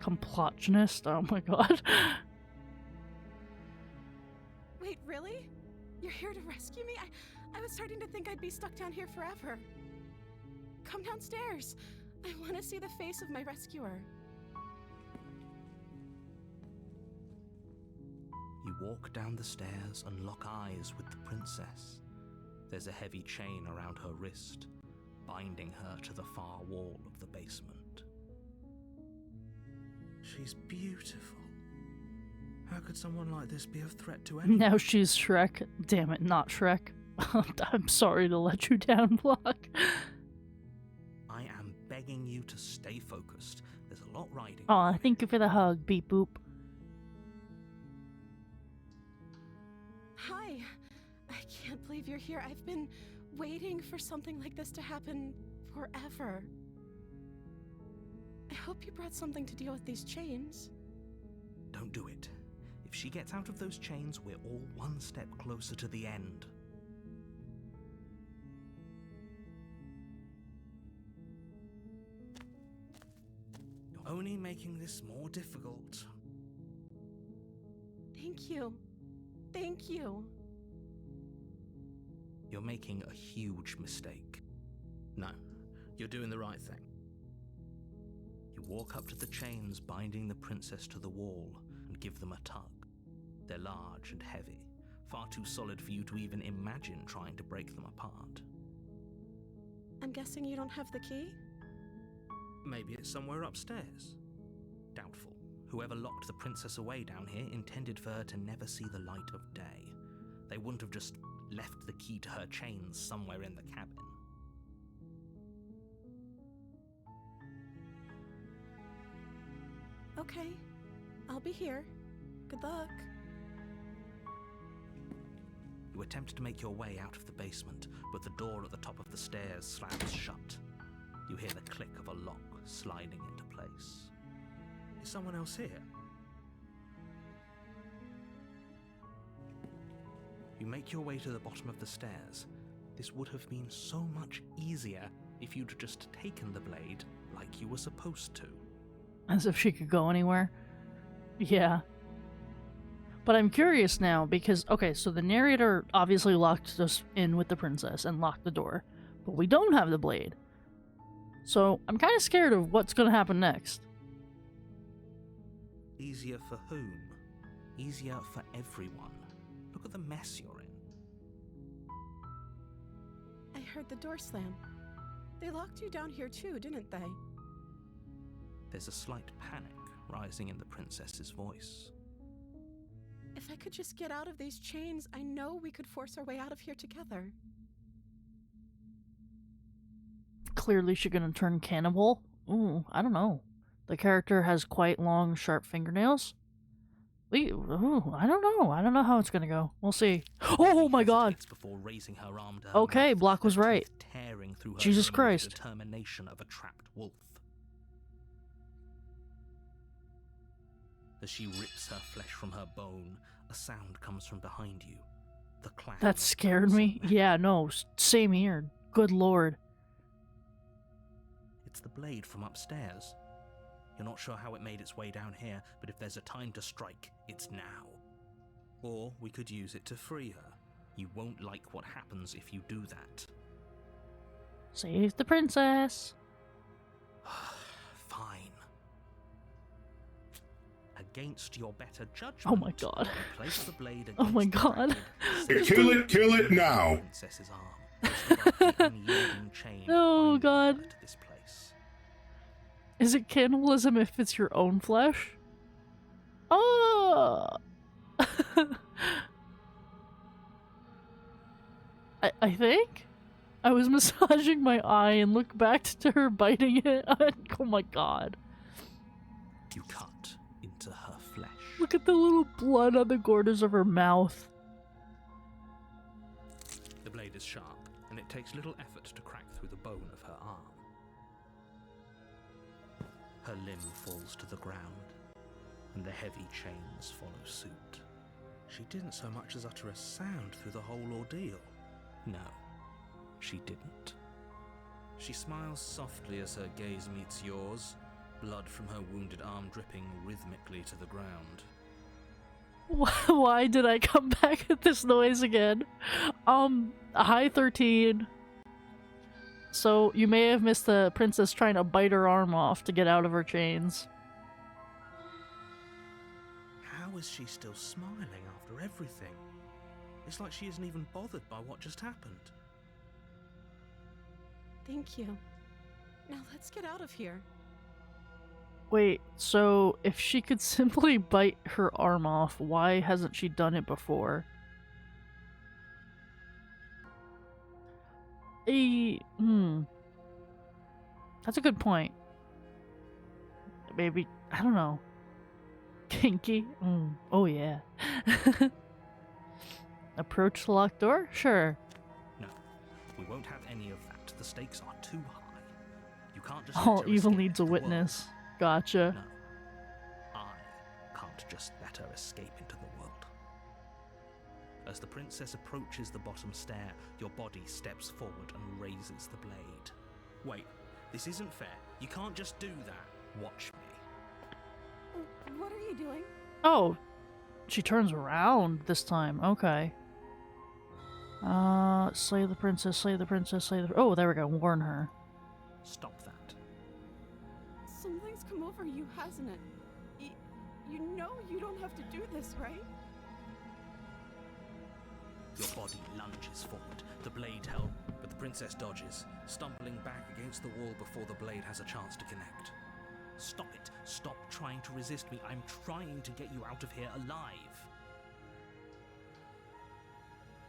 Complotionist? Oh my god. Wait, really? You're here to rescue me? I was starting to think I'd be stuck down here forever. Come downstairs. I want to see the face of my rescuer. You walk down the stairs and lock eyes with the princess. There's a heavy chain around her wrist, binding her to the far wall of the basement. She's beautiful. How could someone like this be a threat to anyone? Now she's Shrek. Damn it, not Shrek. I'm sorry to let you down, Block. I am begging you to stay focused. There's a lot riding. Aw, thank you for the hug, beep boop. Hi. I can't believe you're here. I've been waiting for something like this to happen forever. I hope you brought something to deal with these chains. Don't do it. If she gets out of those chains, we're all one step closer to the end. You're only making this more difficult. Thank you. Thank you. You're making a huge mistake. No, you're doing the right thing. You walk up to the chains binding the princess to the wall and give them a tug. They're large and heavy, far too solid for you to even imagine trying to break them apart. I'm guessing you don't have the key? Maybe it's somewhere upstairs. Doubtful. Whoever locked the princess away down here intended for her to never see the light of day. They wouldn't have just left the key to her chains somewhere in the cabin. Okay. I'll be here. Good luck. You attempt to make your way out of the basement, but the door at the top of the stairs slams shut. You hear the click of a lock sliding into place. Is someone else here? You make your way to the bottom of the stairs. This would have been so much easier if you'd just taken the blade like you were supposed to. As if she could go anywhere. Yeah. But I'm curious now because, okay, so the narrator obviously locked us in with the princess and locked the door, but we don't have the blade. So I'm kind of scared of what's going to happen next. Easier for whom? Easier for everyone. Look at the mess you're in. I heard the door slam. They locked you down here too, didn't they? There's a slight panic rising in the princess's voice. If I could just get out of these chains, I know we could force our way out of here together. Clearly she's going to turn cannibal. Ooh, I don't know. The character has quite long, sharp fingernails. Ooh, I don't know. I don't know how it's going to go. We'll see. Oh my god! Before raising her arm to her Okay, mouth, Block was her right. teeth tearing through her Jesus bone with the Christ. determination of a trapped wolf. As she rips her flesh from her bone, a sound comes from behind you. The clang. That scared me. Yeah, no, same here. Good lord. It's the blade from upstairs. You're not sure how it made its way down here, but if there's a time to strike, it's now. Or we could use it to free her. You won't like what happens if you do that. Save the princess. Fine. Against your better judgment. Oh my god. you place the blade Oh my against the god. ragged, Kill it now. princess's arm, just above the unyielding chain Oh binding god. her to this place. Is it cannibalism if it's your own flesh? Oh! I think? I was massaging my eye and looked back to her biting it. Oh my god. You cut into her flesh. Look at the little blood on the corners of her mouth. The blade is sharp, and it takes little effort to crack through the bone of her arm. Her limb falls to the ground, and the heavy chains follow suit. She didn't so much as utter a sound through the whole ordeal. No, she didn't. She smiles softly as her gaze meets yours, blood from her wounded arm dripping rhythmically to the ground. Why did I come back at this noise again? Hi 13. So, you may have missed the princess trying to bite her arm off to get out of her chains. How is she still smiling after everything? It's like she isn't even bothered by what just happened. Thank you. Now let's get out of here. Wait, so if she could simply bite her arm off, why hasn't she done it before? That's a good point. Maybe, I don't know. Kinky? Oh yeah. Approach the locked door? Sure. No, we won't have any of that. The stakes are too high. You can't just All let her evil escape needs a into the witness. world. Gotcha. No, I can't just let her escape into the world. As the princess approaches the bottom stair, your body steps forward and raises the blade. Wait, this isn't fair. You can't just do that. Watch me. What are you doing? Oh, she turns around this time. Okay. Slay the princess, slay the princess, slay the... Oh, there we go. Warn her. Stop that. Something's come over you, hasn't it? You know you don't have to do this, right? Your body lunges forward, the blade held, but the princess dodges, stumbling back against the wall before the blade has a chance to connect. Stop it. Stop trying to resist me. I'm trying to get you out of here alive.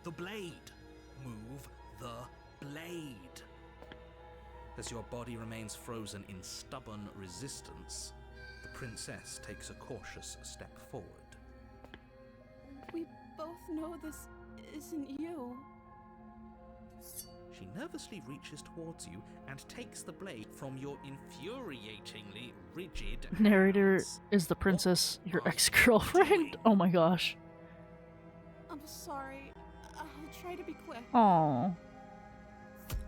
The blade. Move the blade. As your body remains frozen in stubborn resistance, the princess takes a cautious step forward. We both know this isn't you. She nervously reaches towards you and takes the blade from your infuriatingly rigid Narrator hands. is the princess, your What are you ex-girlfriend? doing? Oh my gosh. I'm sorry. I'll try to be quick. Oh.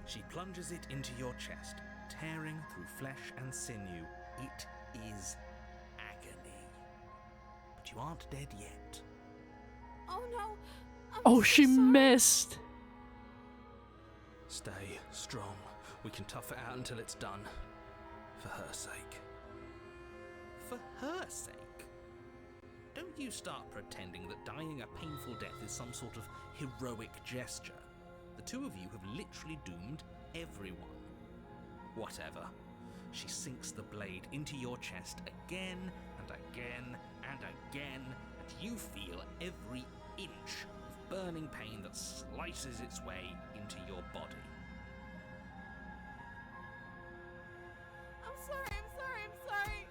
She plunges it into your chest, tearing through flesh and sinew. It is agony. But you aren't dead yet. Oh no. I'm Oh, so she sorry. missed. Stay strong. We can tough it out until it's done. For her sake. For her sake? Don't you start pretending that dying a painful death is some sort of heroic gesture. The two of you have literally doomed everyone. Whatever. She sinks the blade into your chest again and again and again, and you feel every inch of burning pain that slices its way into your body. I'm sorry. I'm sorry.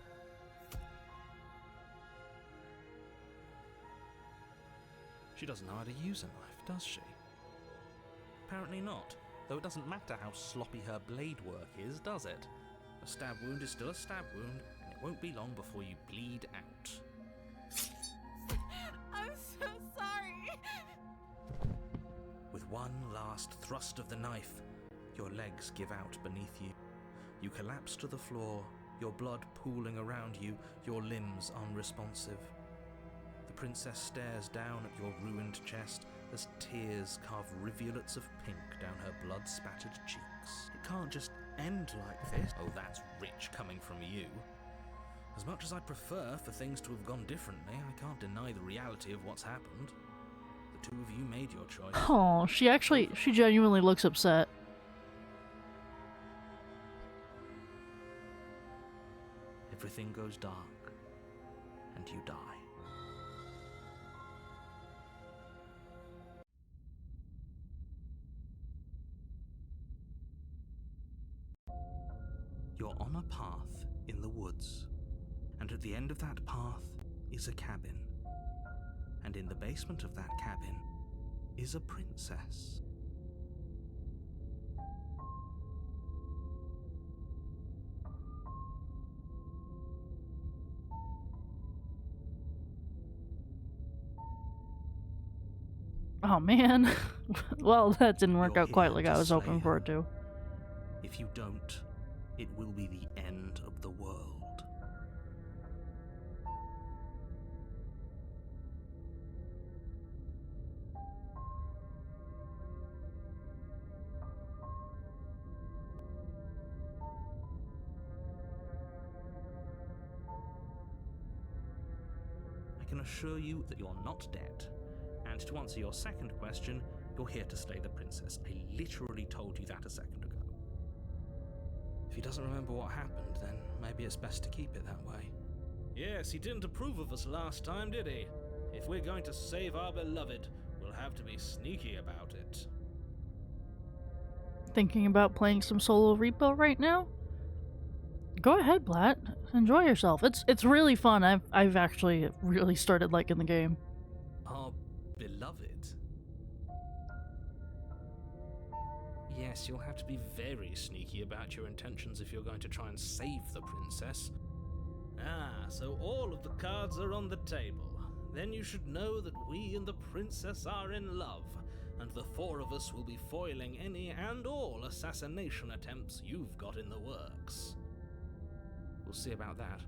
She doesn't know how to use a knife, does she? Apparently not, though it doesn't matter how sloppy her blade work is, does it? A stab wound is still a stab wound, and it won't be long before you bleed out. I'm so sorry. With one last thrust of the knife, your legs give out beneath you. You collapse to the floor, your blood pooling around you, your limbs unresponsive. The princess stares down at your ruined chest as tears carve rivulets of pink down her blood-spattered cheeks. It can't just end like this. Oh, that's rich coming from you. As much as I'd prefer for things to have gone differently, I can't deny the reality of what's happened. The two of you made your choice. Oh, she genuinely looks upset. Everything goes dark, and you die. You're on a path in the woods, and at the end of that path, is a cabin. And in the basement of that cabin is a princess. Oh man. Well, that didn't work You're out quite here like to I was hoping slay for her. it to. If you don't, it will be the end of the world. I can assure you that you're not dead. And to answer your second question, you're here to slay the princess. I literally told you that a second ago. If he doesn't remember what happened, then maybe it's best to keep it that way. Yes, he didn't approve of us last time, did he? If we're going to save our beloved, we'll have to be sneaky about it. Thinking about playing some solo repo right now? Go ahead, Blatt. Enjoy yourself. It's really fun. I've actually really started liking the game. Our beloved? Yes, you'll have to be very sneaky about your intentions if you're going to try and save the princess. Ah, so all of the cards are on the table. Then you should know that we and the princess are in love, and the four of us will be foiling any and all assassination attempts you've got in the works. We'll see about that.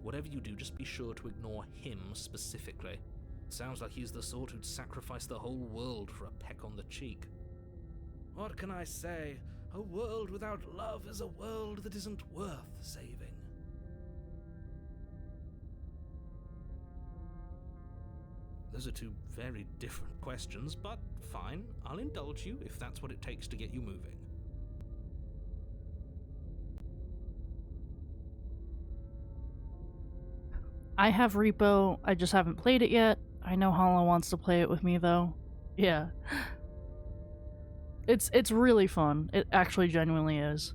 Whatever you do, just be sure to ignore him specifically. It sounds like he's the sort who'd sacrifice the whole world for a peck on the cheek. What can I say? A world without love is a world that isn't worth saving. Those are two very different questions, but fine, I'll indulge you if that's what it takes to get you moving. I have repo, I just haven't played it yet. I know Hala wants to play it with me though. Yeah. It's really fun. It actually genuinely is.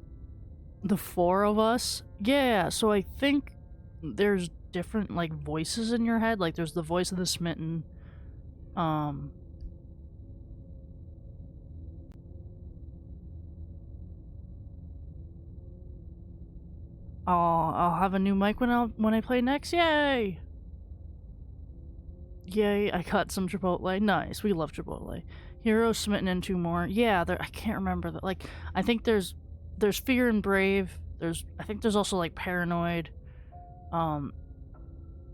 The four of us? Yeah, so I think there's different like voices in your head. Like there's the voice of the smitten. I'll have a new mic when I play next. Yay! Yay! I got some Chipotle. Nice. We love Chipotle. Hero, smitten, and two more. Yeah, I can't remember that. Like I think there's fear and brave. I think there's also like paranoid.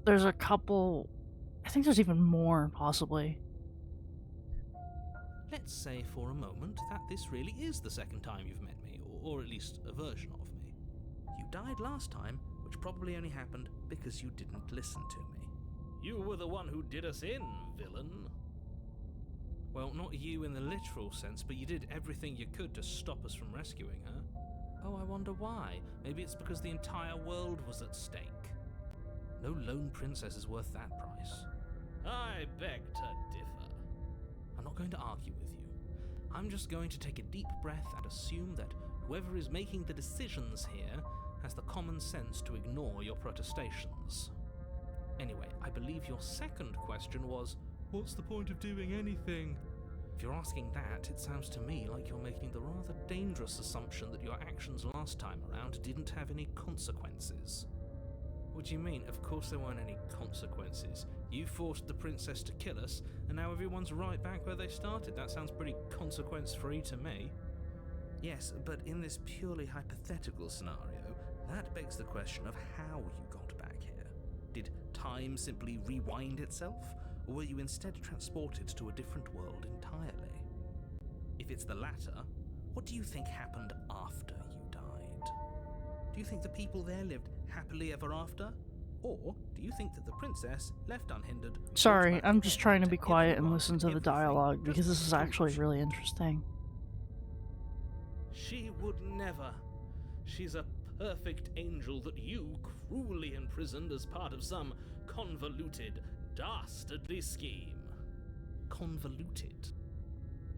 There's a couple. I think there's even more possibly. Let's say for a moment that this really is the second time you've met me, or at least a version of me. You died last time, which probably only happened because you didn't listen to me. You were the one who did us in, villain. Well, not you in the literal sense, but you did everything you could to stop us from rescuing her. Oh, I wonder why. Maybe it's because the entire world was at stake. No lone princess is worth that price. I beg to differ. I'm not going to argue with you. I'm just going to take a deep breath and assume that whoever is making the decisions here has the common sense to ignore your protestations. Anyway, I believe your second question was, what's the point of doing anything? If you're asking that, it sounds to me like you're making the rather dangerous assumption that your actions last time around didn't have any consequences. What do you mean? Of course there weren't any consequences. You forced the princess to kill us, and now everyone's right back where they started. That sounds pretty consequence-free to me. Yes, but in this purely hypothetical scenario, that begs the question of how you got back here. Did time simply rewind itself, or were you instead transported to a different world entirely? If it's the latter, what do you think happened after you died? Do you think the people there lived happily ever after? Or do you think that the princess, left unhindered... Sorry, I'm just trying to be quiet and listen to the dialogue because this is actually really interesting. She would never. She's a perfect angel that you cruelly imprisoned as part of some convoluted, dastardly scheme. Convoluted?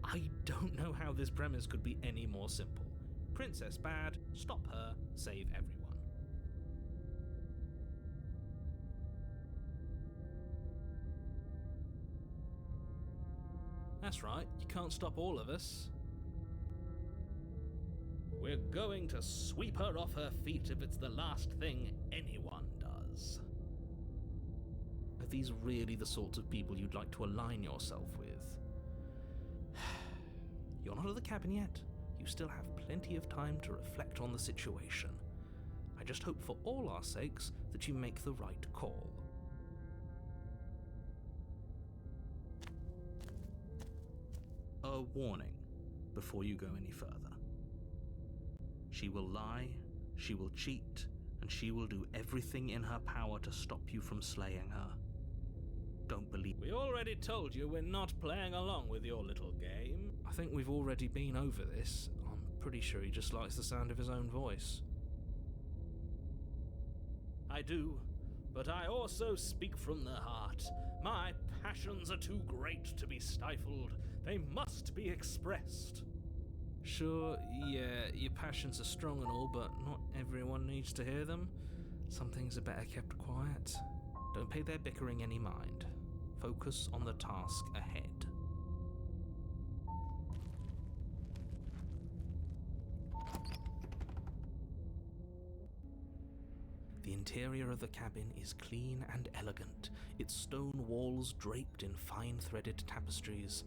I don't know how this premise could be any more simple. Princess bad, stop her, save everyone. That's right, you can't stop all of us. We're going to sweep her off her feet if it's the last thing anyone does. Are these really the sorts of people you'd like to align yourself with? You're not at the cabin yet. You still have plenty of time to reflect on the situation. I just hope for all our sakes that you make the right call. A warning before you go any further. She will lie, she will cheat, and she will do everything in her power to stop you from slaying her. Don't believe. We already told you we're not playing along with your little game. I think we've already been over this. I'm pretty sure he just likes the sound of his own voice. I do, but I also speak from the heart. My passions are too great to be stifled. They must be expressed. Sure, yeah, your passions are strong and all, but not everyone needs to hear them. Some things are better kept quiet. Don't pay their bickering any mind. Focus on the task ahead. The interior of the cabin is clean and elegant, its stone walls draped in fine threaded tapestries,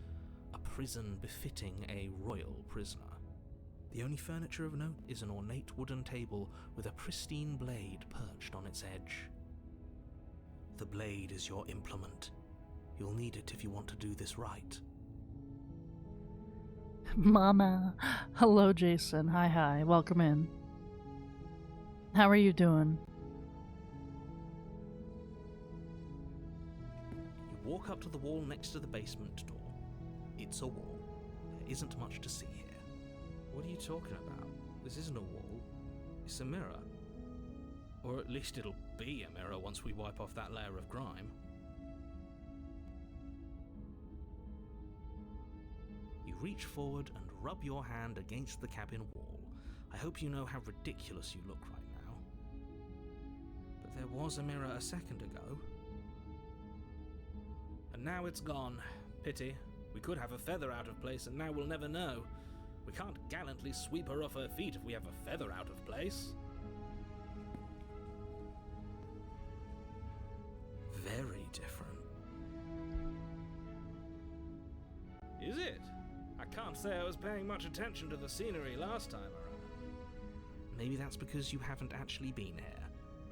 a prison befitting a royal prisoner. The only furniture of note is an ornate wooden table with a pristine blade perched on its edge. The blade is your implement. You'll need it if you want to do this right. Mama. Hello, Jason. Hi. Welcome in. How are you doing? You walk up to the wall next to the basement door. It's a wall. There isn't much to see here. What are you talking about? This isn't a wall. It's a mirror. Or at least it'll be a mirror once we wipe off that layer of grime. You reach forward and rub your hand against the cabin wall. I hope you know how ridiculous you look right now. But there was a mirror a second ago. And now it's gone. Pity. We could have a feather out of place and now we'll never know. We can't gallantly sweep her off her feet if we have a feather out of place. Very different. Is it? I can't say I was paying much attention to the scenery last time around. Maybe that's because you haven't actually been here.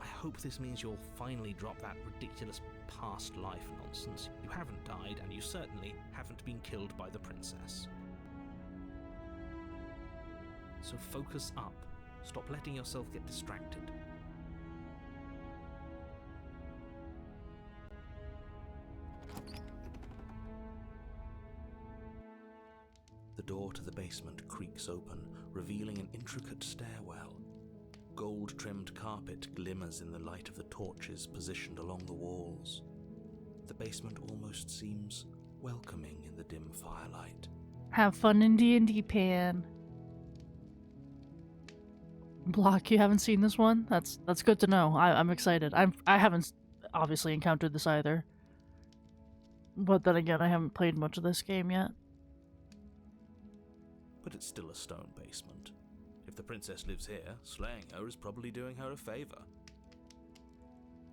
I hope this means you'll finally drop that ridiculous past life nonsense. You haven't died, and you certainly haven't been killed by the princess. So focus up. Stop letting yourself get distracted. The door to the basement creaks open, revealing an intricate stairwell. Gold-trimmed carpet glimmers in the light of the torches positioned along the walls. The basement almost seems welcoming in the dim firelight. Have fun in D&D, Pan. Block, you haven't seen this one? That's good to know. I'm excited. I haven't obviously encountered this either. But then again, I haven't played much of this game yet. But it's still a stone basement. If the princess lives here, slaying her is probably doing her a favor.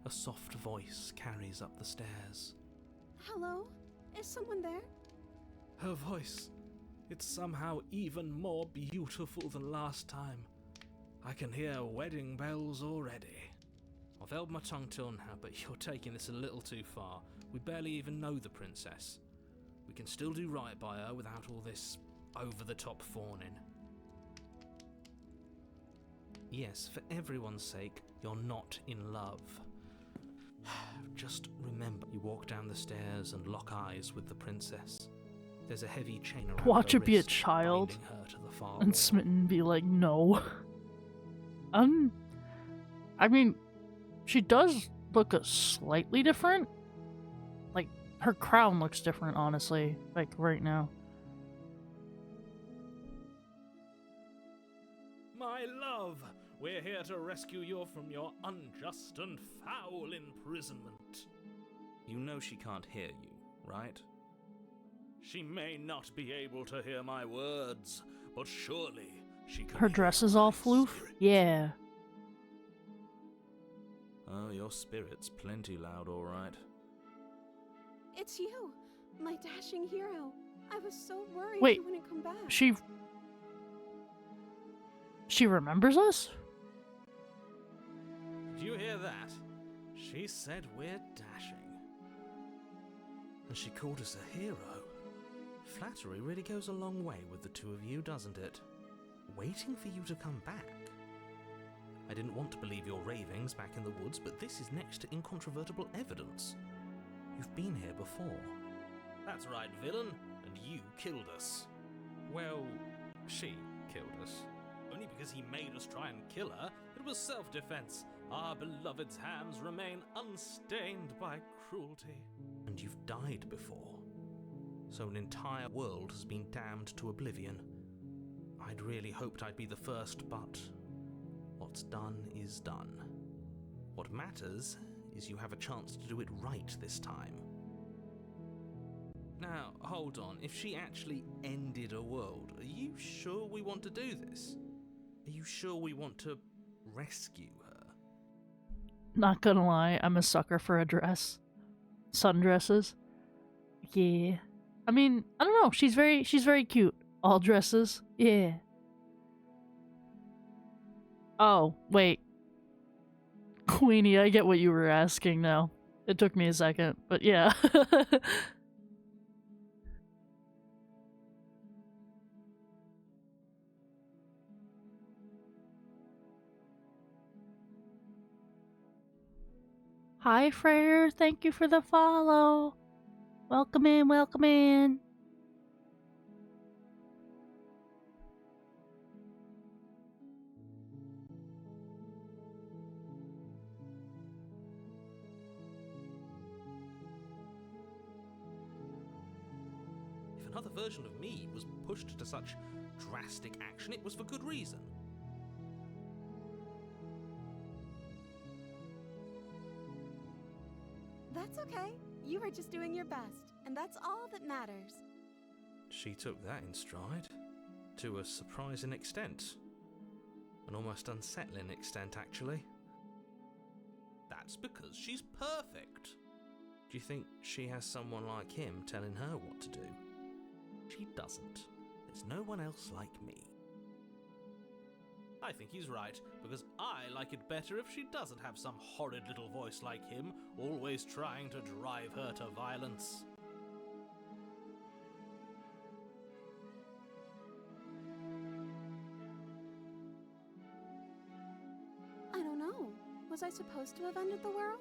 A soft voice carries up the stairs. Hello? Is someone there? Her voice. It's somehow even more beautiful than last time. I can hear wedding bells already. I've held my tongue till now, but you're taking this a little too far. We barely even know the princess. We can still do right by her without all this over-the-top fawning. Yes, for everyone's sake, you're not in love. Just remember, you walk down the stairs and lock eyes with the princess. There's a heavy chain around Watch her her be a wrist, child binding her to the far and wall. Smitten be like, no. I mean, she does look slightly different. Like, her crown looks different, honestly, like, right now. My love, we're here to rescue you from your unjust and foul imprisonment. You know she can't hear you, right? She may not be able to hear my words, but surely she can Her hear dress is all my floof? spirit. Yeah. Oh, your spirit's plenty loud, all right. It's you, my dashing hero. I was so worried Wait, you wouldn't come back. She remembers us? Did you hear that? She said we're dashing. And she called us a hero. Flattery really goes a long way with the two of you, doesn't it? Waiting for you to come back. I didn't want to believe your ravings back in the woods, but this is next to incontrovertible evidence. You've been here before. That's right, villain, and you killed us. Well, she killed us. Only because he made us try and kill her. It was self-defense. Our beloved's hands remain unstained by cruelty. And you've died before. So an entire world has been damned to oblivion. I'd really hoped I'd be the first, but what's done is done. What matters is you have a chance to do it right this time. Now, hold on. If she actually ended a world, are you sure we want to do this? Are you sure we want to rescue her? Not gonna lie, I'm a sucker for a dress. Sundresses. Yeah. I mean, I don't know, she's very cute. All dresses. Yeah. Oh, wait. Queenie, I get what you were asking now. It took me a second, but yeah. Hi, Frere. Thank you for the follow. Welcome in, welcome in. If another version of me was pushed to such drastic action, it was for good reason. That's okay. You were just doing your best, and that's all that matters. She took that in stride. To a surprising extent. An almost unsettling extent, actually. That's because she's perfect. Do you think she has someone like him telling her what to do? She doesn't. There's no one else like me. I think he's right, because I like it better if she doesn't have some horrid little voice like him, always trying to drive her to violence. I don't know. Was I supposed to have ended the world?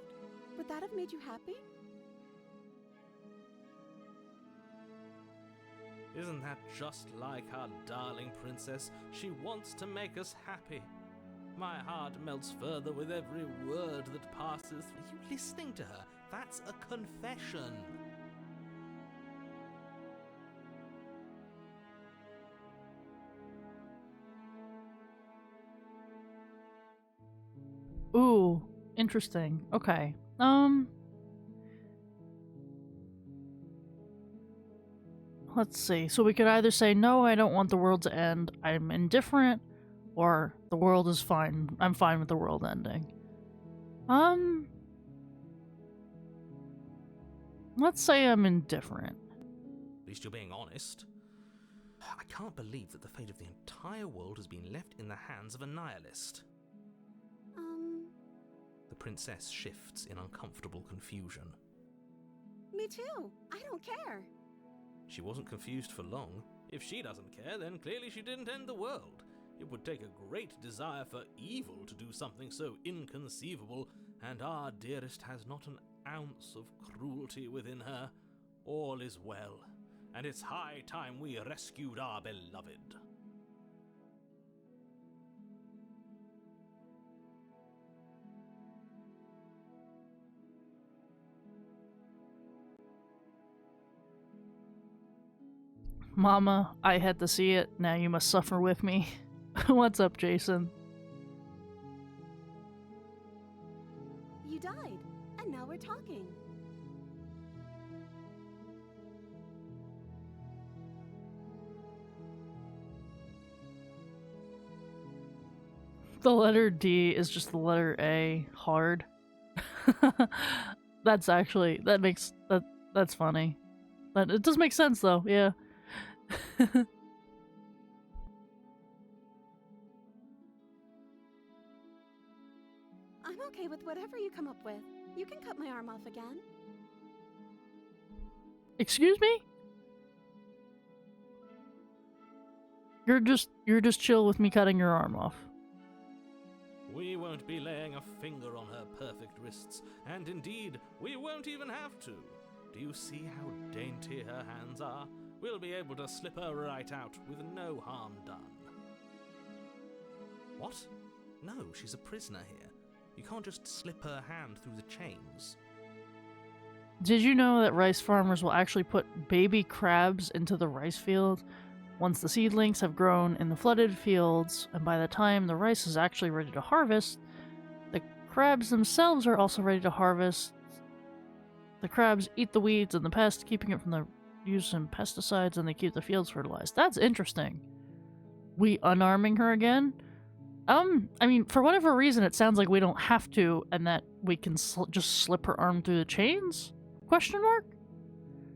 Would that have made you happy? Isn't that just like our darling princess? She wants to make us happy. My heart melts further with every word that passes. Are you listening to her? That's a confession. Ooh, interesting. Okay. Let's see. So we could either say, no, I don't want the world to end, I'm indifferent, or the world is fine, I'm fine with the world ending. Let's say I'm indifferent. At least you're being honest. I can't believe that the fate of the entire world has been left in the hands of a nihilist. The princess shifts in uncomfortable confusion. Me too. I don't care. She wasn't confused for long. If she doesn't care, then clearly she didn't end the world. It would take a great desire for evil to do something so inconceivable, and our dearest has not an ounce of cruelty within her. All is well, and it's high time we rescued our beloved. Mama, I had to see it, now you must suffer with me. What's up, Jason? You died, and now we're talking. The letter D is just the letter A. Hard. That's actually that's funny. But it does make sense though, yeah. I'm okay with whatever you come up with. You can cut my arm off again. Excuse me? You're just chill with me cutting your arm off. We won't be laying a finger on her perfect wrists, and indeed, we won't even have to. Do you see how dainty her hands are? We'll be able to slip her right out with no harm done. What? No, she's a prisoner here. You can't just slip her hand through the chains. Did you know that rice farmers will actually put baby crabs into the rice field once the seedlings have grown in the flooded fields, and by the time the rice is actually ready to harvest, the crabs themselves are also ready to harvest. The crabs eat the weeds and the pests, keeping it from the use of pesticides, and they keep the fields fertilized. That's interesting. We unarming her again? I mean, for whatever reason, it sounds like we don't have to, and that we can just slip her arm through the chains? Question mark?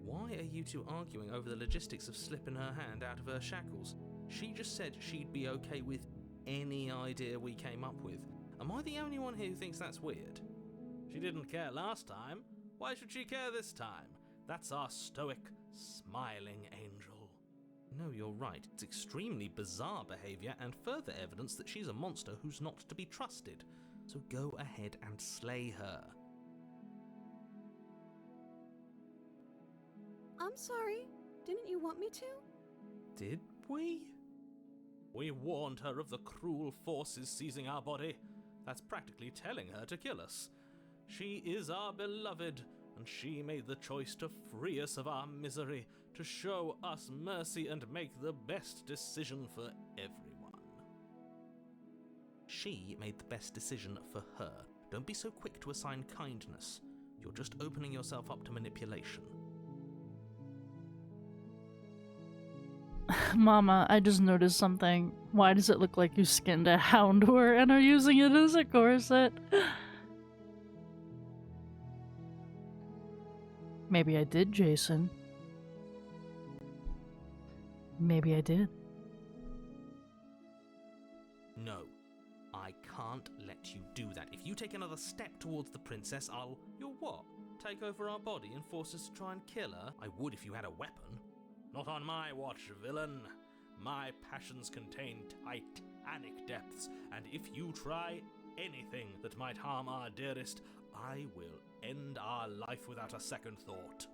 Why are you two arguing over the logistics of slipping her hand out of her shackles? She just said she'd be okay with any idea we came up with. Am I the only one here who thinks that's weird? She didn't care last time. Why should she care this time? That's our stoic, smiling angel. No, you're right. It's extremely bizarre behavior and further evidence that she's a monster who's not to be trusted. So go ahead and slay her. I'm sorry. Didn't you want me to? Did we? We warned her of the cruel forces seizing our body. That's practically telling her to kill us. She is our beloved, and she made the choice to free us of our misery, to show us mercy and make the best decision for everyone. She made the best decision for her. Don't be so quick to assign kindness. You're just opening yourself up to manipulation. Mama, I just noticed something. Why does it look like you skinned a houndor and are using it as a corset? Maybe I did, Jason. Maybe I did. No, I can't let you do that. If you take another step towards the princess, You'll what? Take over our body and force us to try and kill her? I would if you had a weapon. Not on my watch, villain. My passions contain titanic depths, and if you try anything that might harm our dearest, I will end our life without a second thought.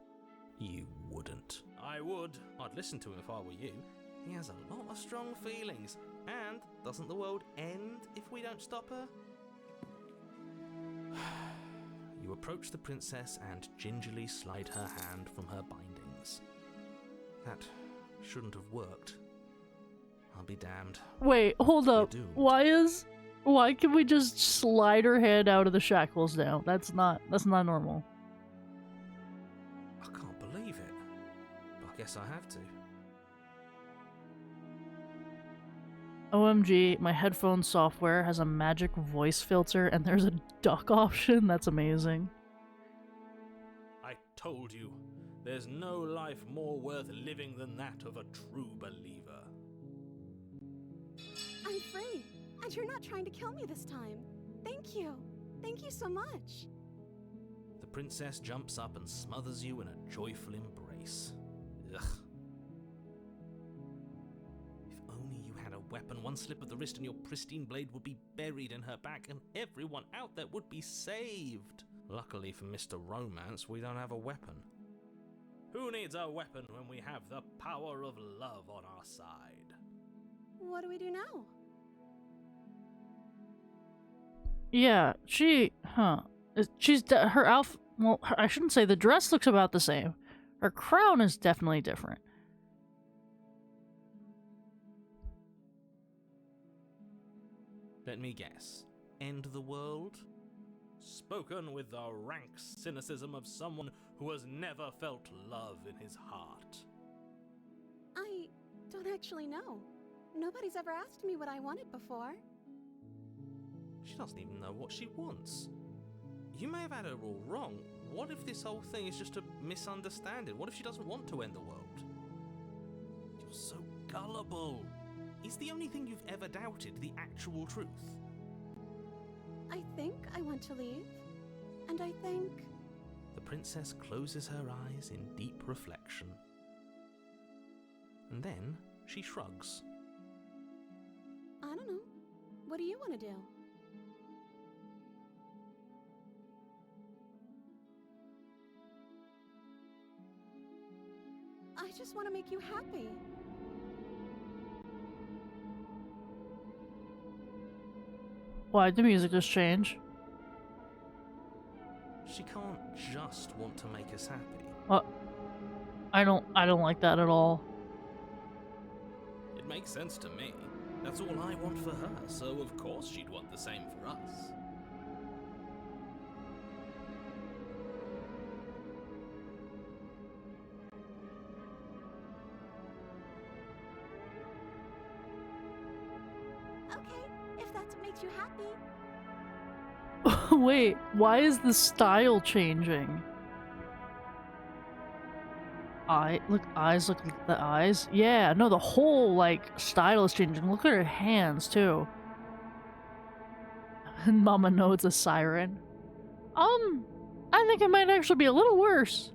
You wouldn't. I would. I'd listen to him if I were you. He has a lot of strong feelings. And doesn't the world end if we don't stop her? You approach the princess and gingerly slide her hand from her bindings. That shouldn't have worked. I'll be damned. Wait, hold up. Why can we just slide her head out of the shackles now? That's not normal. I can't believe it. But I guess I have to. OMG, my headphone software has a magic voice filter and there's a duck option. That's amazing. I told you, there's no life more worth living than that of a true believer. I'm free, and you're not trying to kill me this time. Thank you. Thank you so much. The princess jumps up and smothers you in a joyful embrace. Ugh. If only you had a weapon, one slip of the wrist and your pristine blade would be buried in her back and everyone out there would be saved. Luckily for Mr. Romance, we don't have a weapon. Who needs a weapon when we have the power of love on our side? What do we do now? Yeah, her outfit, well, I shouldn't say the dress looks about the same. Her crown is definitely different. Let me guess. End the world? Spoken with the rank cynicism of someone who has never felt love in his heart. I don't actually know. Nobody's ever asked me what I wanted before. She doesn't even know what she wants. You may have had her all wrong. What if this whole thing is just a misunderstanding? What if she doesn't want to end the world? You're so gullible. Is the only thing you've ever doubted the actual truth? I think I want to leave. And I think... The princess closes her eyes in deep reflection. And then she shrugs. I don't know. What do you want to do? I just want to make you happy. Why'd the music just change? She can't just want to make us happy. What? I don't like that at all. It makes sense to me. That's all I want for her, so of course she'd want the same for us. Okay, if that's what makes you happy. Wait, why is the style changing? Eyes look at the eyes. Yeah, no, the whole, like, style is changing. Look at her hands, too. And Mama knows it's a siren. I think it might actually be a little worse.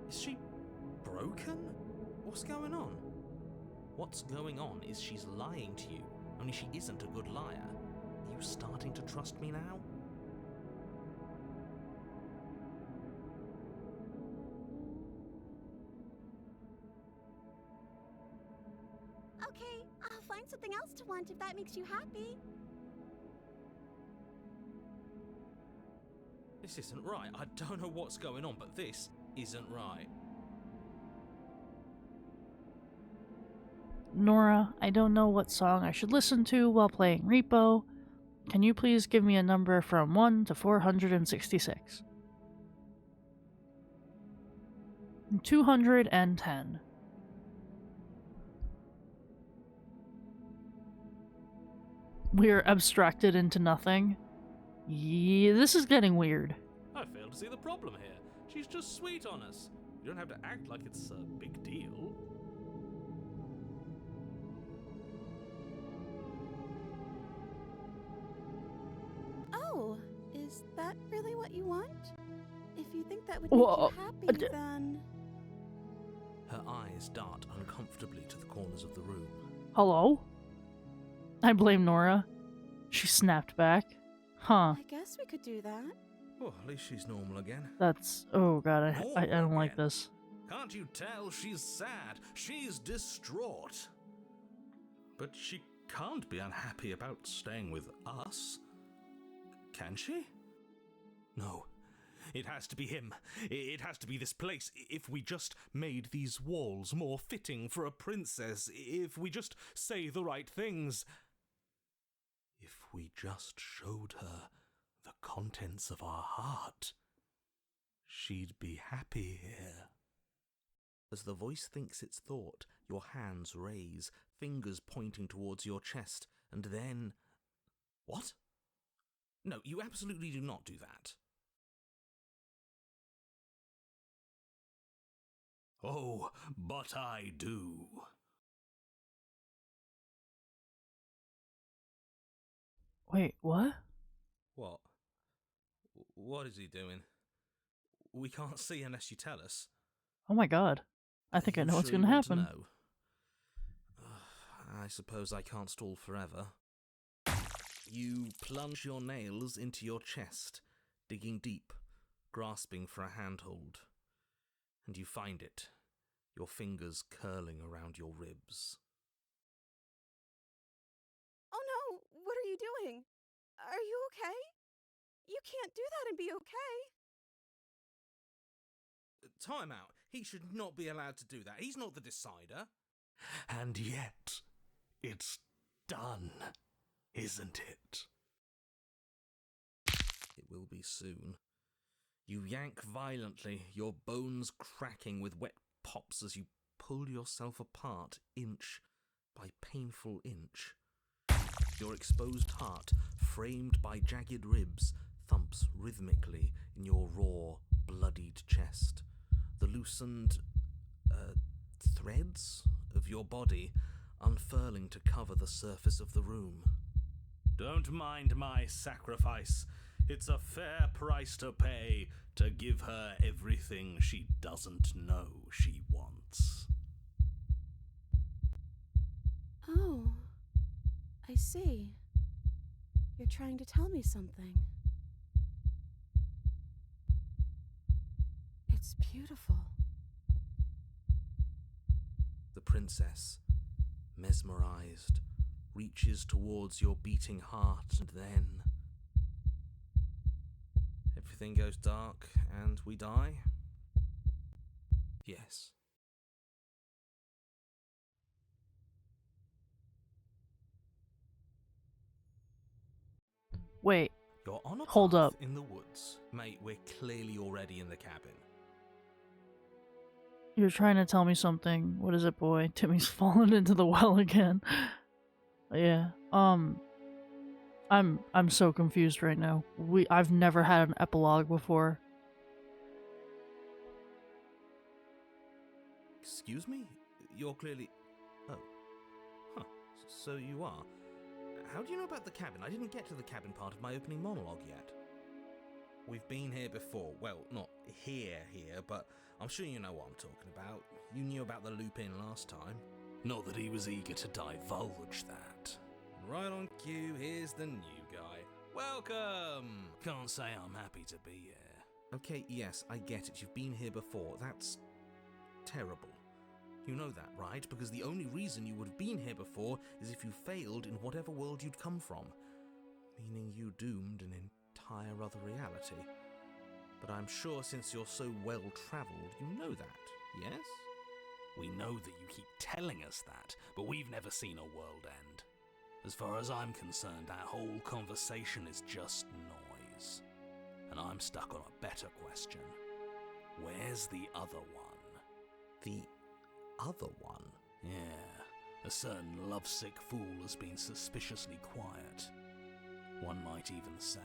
Is she broken? What's going on? What's going on is she's lying to you, only she isn't a good liar. Are you starting to trust me now? Okay, I'll find something else to want if that makes you happy. This isn't right. I don't know what's going on, but this isn't right. Nora, I don't know what song I should listen to while playing Repo. Can you please give me a number from 1 to 466? 210. We're abstracted into nothing. Yeah, this is getting weird. I fail to see the problem here. She's just sweet on us. You don't have to act like it's a big deal. Oh, is that really what you want? If you think that would Whoa, make you happy, then... Her eyes dart uncomfortably to the corners of the room. Hello? I blame Nora. She snapped back. Huh. I guess we could do that. Oh, at least she's normal again. That's... Oh god, I don't like again. this. Can't you tell she's sad? She's distraught. But she can't be unhappy about staying with us. Can she? No. It has to be him. It has to be this place. If we just made these walls more fitting for a princess, if we just say the right things, if we just showed her the contents of our heart, she'd be happy here. As the voice thinks its thought, your hands raise, fingers pointing towards your chest, and then... What? No, you absolutely do not do that. Oh, but I do. Wait, what? What? What is he doing? We can't see unless you tell us. Oh my god. I think I know what's gonna happen. Know? I suppose I can't stall forever. You plunge your nails into your chest, digging deep, grasping for a handhold. And you find it, your fingers curling around your ribs. Oh no, what are you doing? Are you okay? You can't do that and be okay. Time out. He should not be allowed to do that. He's not the decider. And yet, it's done, isn't it? It will be soon. You yank violently, your bones cracking with wet pops as you pull yourself apart inch by painful inch. your exposed heart, framed by jagged ribs, thumps rhythmically in your raw, bloodied chest. The loosened threads of your body unfurling to cover the surface of the room. Don't mind my sacrifice. It's a fair price to pay to give her everything she doesn't know she wants. Oh, I see. You're trying to tell me something. It's beautiful. The princess, mesmerized, reaches towards your beating heart, and then everything goes dark and we die? Yes. Wait, You're on a hold path up. in the woods. Mate, we're clearly already in the cabin. You're trying to tell me something. What is it, boy? Timmy's fallen into the well again. Yeah. I'm so confused right now. I've never had an epilogue before. Excuse me? You're clearly... Oh. Huh. So you are. How do you know about the cabin? I didn't get to the cabin part of my opening monologue yet. We've been here before. Well, not here, but I'm sure you know what I'm talking about. You knew about the loop-in last time. Not that he was eager to divulge that. Right on cue, here's the new guy. Welcome! Can't say I'm happy to be here. Okay, yes, I get it. You've been here before. That's terrible. You know that, right? Because the only reason you would have been here before is if you failed in whatever world you'd come from. Meaning you doomed an entire other reality. But I'm sure since you're so well-travelled, you know that, yes? We know that you keep telling us that, but we've never seen a world end. As far as I'm concerned, that whole conversation is just noise. And I'm stuck on a better question. Where's the other one? The other one? Yeah, a certain lovesick fool has been suspiciously quiet. One might even say,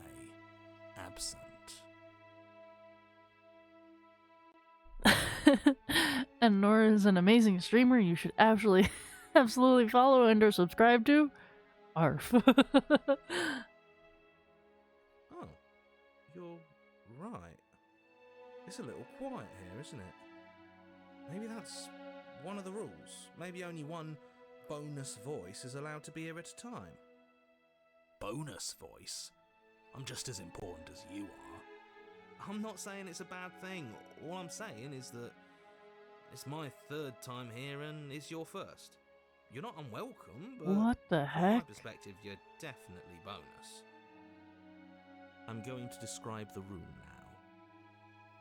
absent. And Nora is an amazing streamer you should absolutely follow and or subscribe to. Arf. Oh, you're right. It's a little quiet here, isn't it? Maybe that's one of the rules. Maybe only one bonus voice is allowed to be here at a time. Bonus voice? I'm just as important as you are. I'm not saying it's a bad thing. All I'm saying is that it's my third time here and it's your first. You're not unwelcome, but What the from my heck? perspective, you're definitely bonus. I'm going to describe the room now.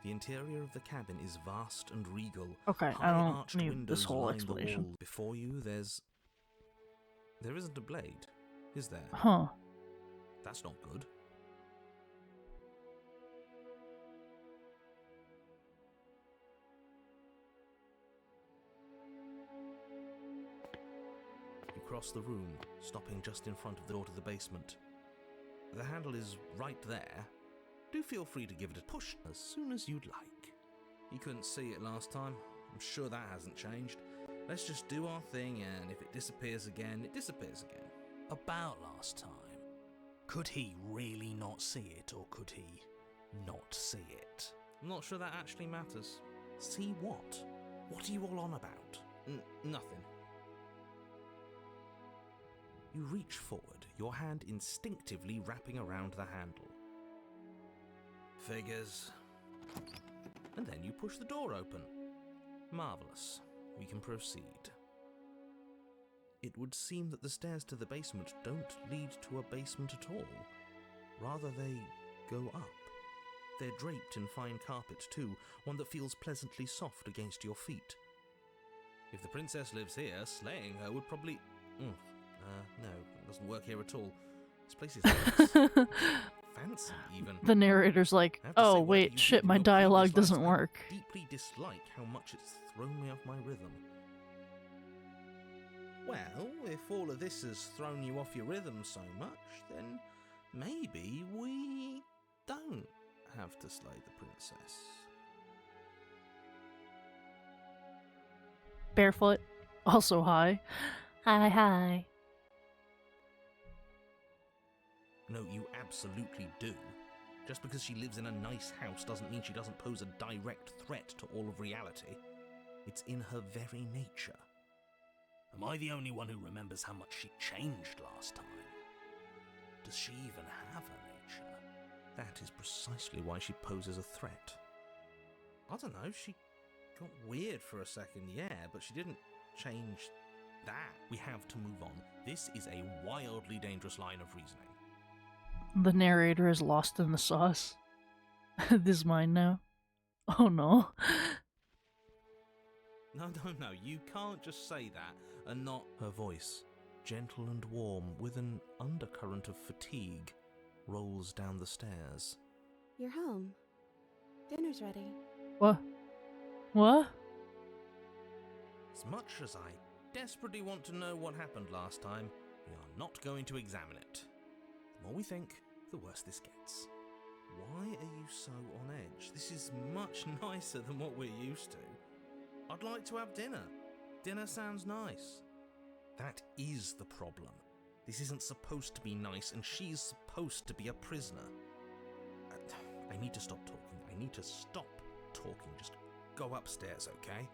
The interior of the cabin is vast and regal. Okay, High I don't arched need windows this whole line the explanation. wall. Before you, there isn't a blade, is there? Huh. That's not good. You cross the room, stopping just in front of the door to the basement. The handle is right there. Do feel free to give it a push as soon as you'd like. You couldn't see it last time. I'm sure that hasn't changed. Let's just do our thing, and if it disappears again, it disappears again. About last time. Could he really not see it, or could he not see it? I'm not sure that actually matters. See what? What are you all on about? Nothing. You reach forward, your hand instinctively wrapping around the handle. Figures. And then you push the door open. Marvellous. We can proceed. It would seem that the stairs to the basement don't lead to a basement at all. Rather, they go up. They're draped in fine carpet too, one that feels pleasantly soft against your feet. If the princess lives here, slaying her would probably... no, it doesn't work here at all. This place is nice. Fancy, even. The narrator's like, I have to say, oh whatever wait, you shit, did in my your previous dialogue lives, doesn't I work. deeply dislike how much it's thrown me off my rhythm. Well, if all of this has thrown you off your rhythm so much, then maybe we don't have to slay the princess. Barefoot, also hi. Hi, hi. No, you absolutely do. Just because she lives in a nice house doesn't mean she doesn't pose a direct threat to all of reality. It's in her very nature. Am I the only one who remembers how much she changed last time? Does she even have a nature? That is precisely why she poses a threat. I don't know, she got weird for a second, yeah, but she didn't change that. We have to move on. This is a wildly dangerous line of reasoning. The narrator is lost in the sauce. This is mine now. Oh no. No, you can't just say that and not... Her voice, gentle and warm, with an undercurrent of fatigue, rolls down the stairs. You're home. Dinner's ready. What? What? As much as I desperately want to know what happened last time, we are not going to examine it. The more we think, the worse this gets. Why are you so on edge? This is much nicer than what we're used to. I'd like to have dinner. Dinner sounds nice. That is the problem. This isn't supposed to be nice, and she's supposed to be a prisoner. I need to stop talking. I need to stop talking. Just go upstairs, okay?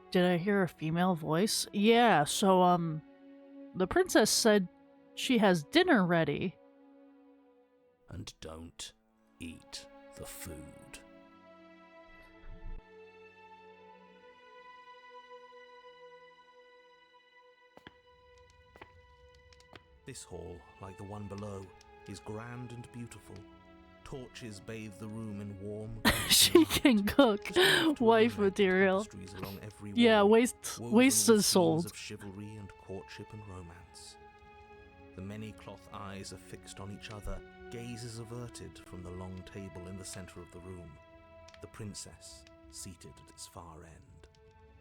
Did I hear a female voice? Yeah, so, the princess said she has dinner ready. And don't eat the food. This hall, like the one below, is grand and beautiful. Torches bathe the room in warm... She can cook. Wife material. Yeah, waste is sold. Of chivalry and courtship and romance. The many cloth eyes are fixed on each other, gazes averted from the long table in the center of the room. The princess, seated at its far end.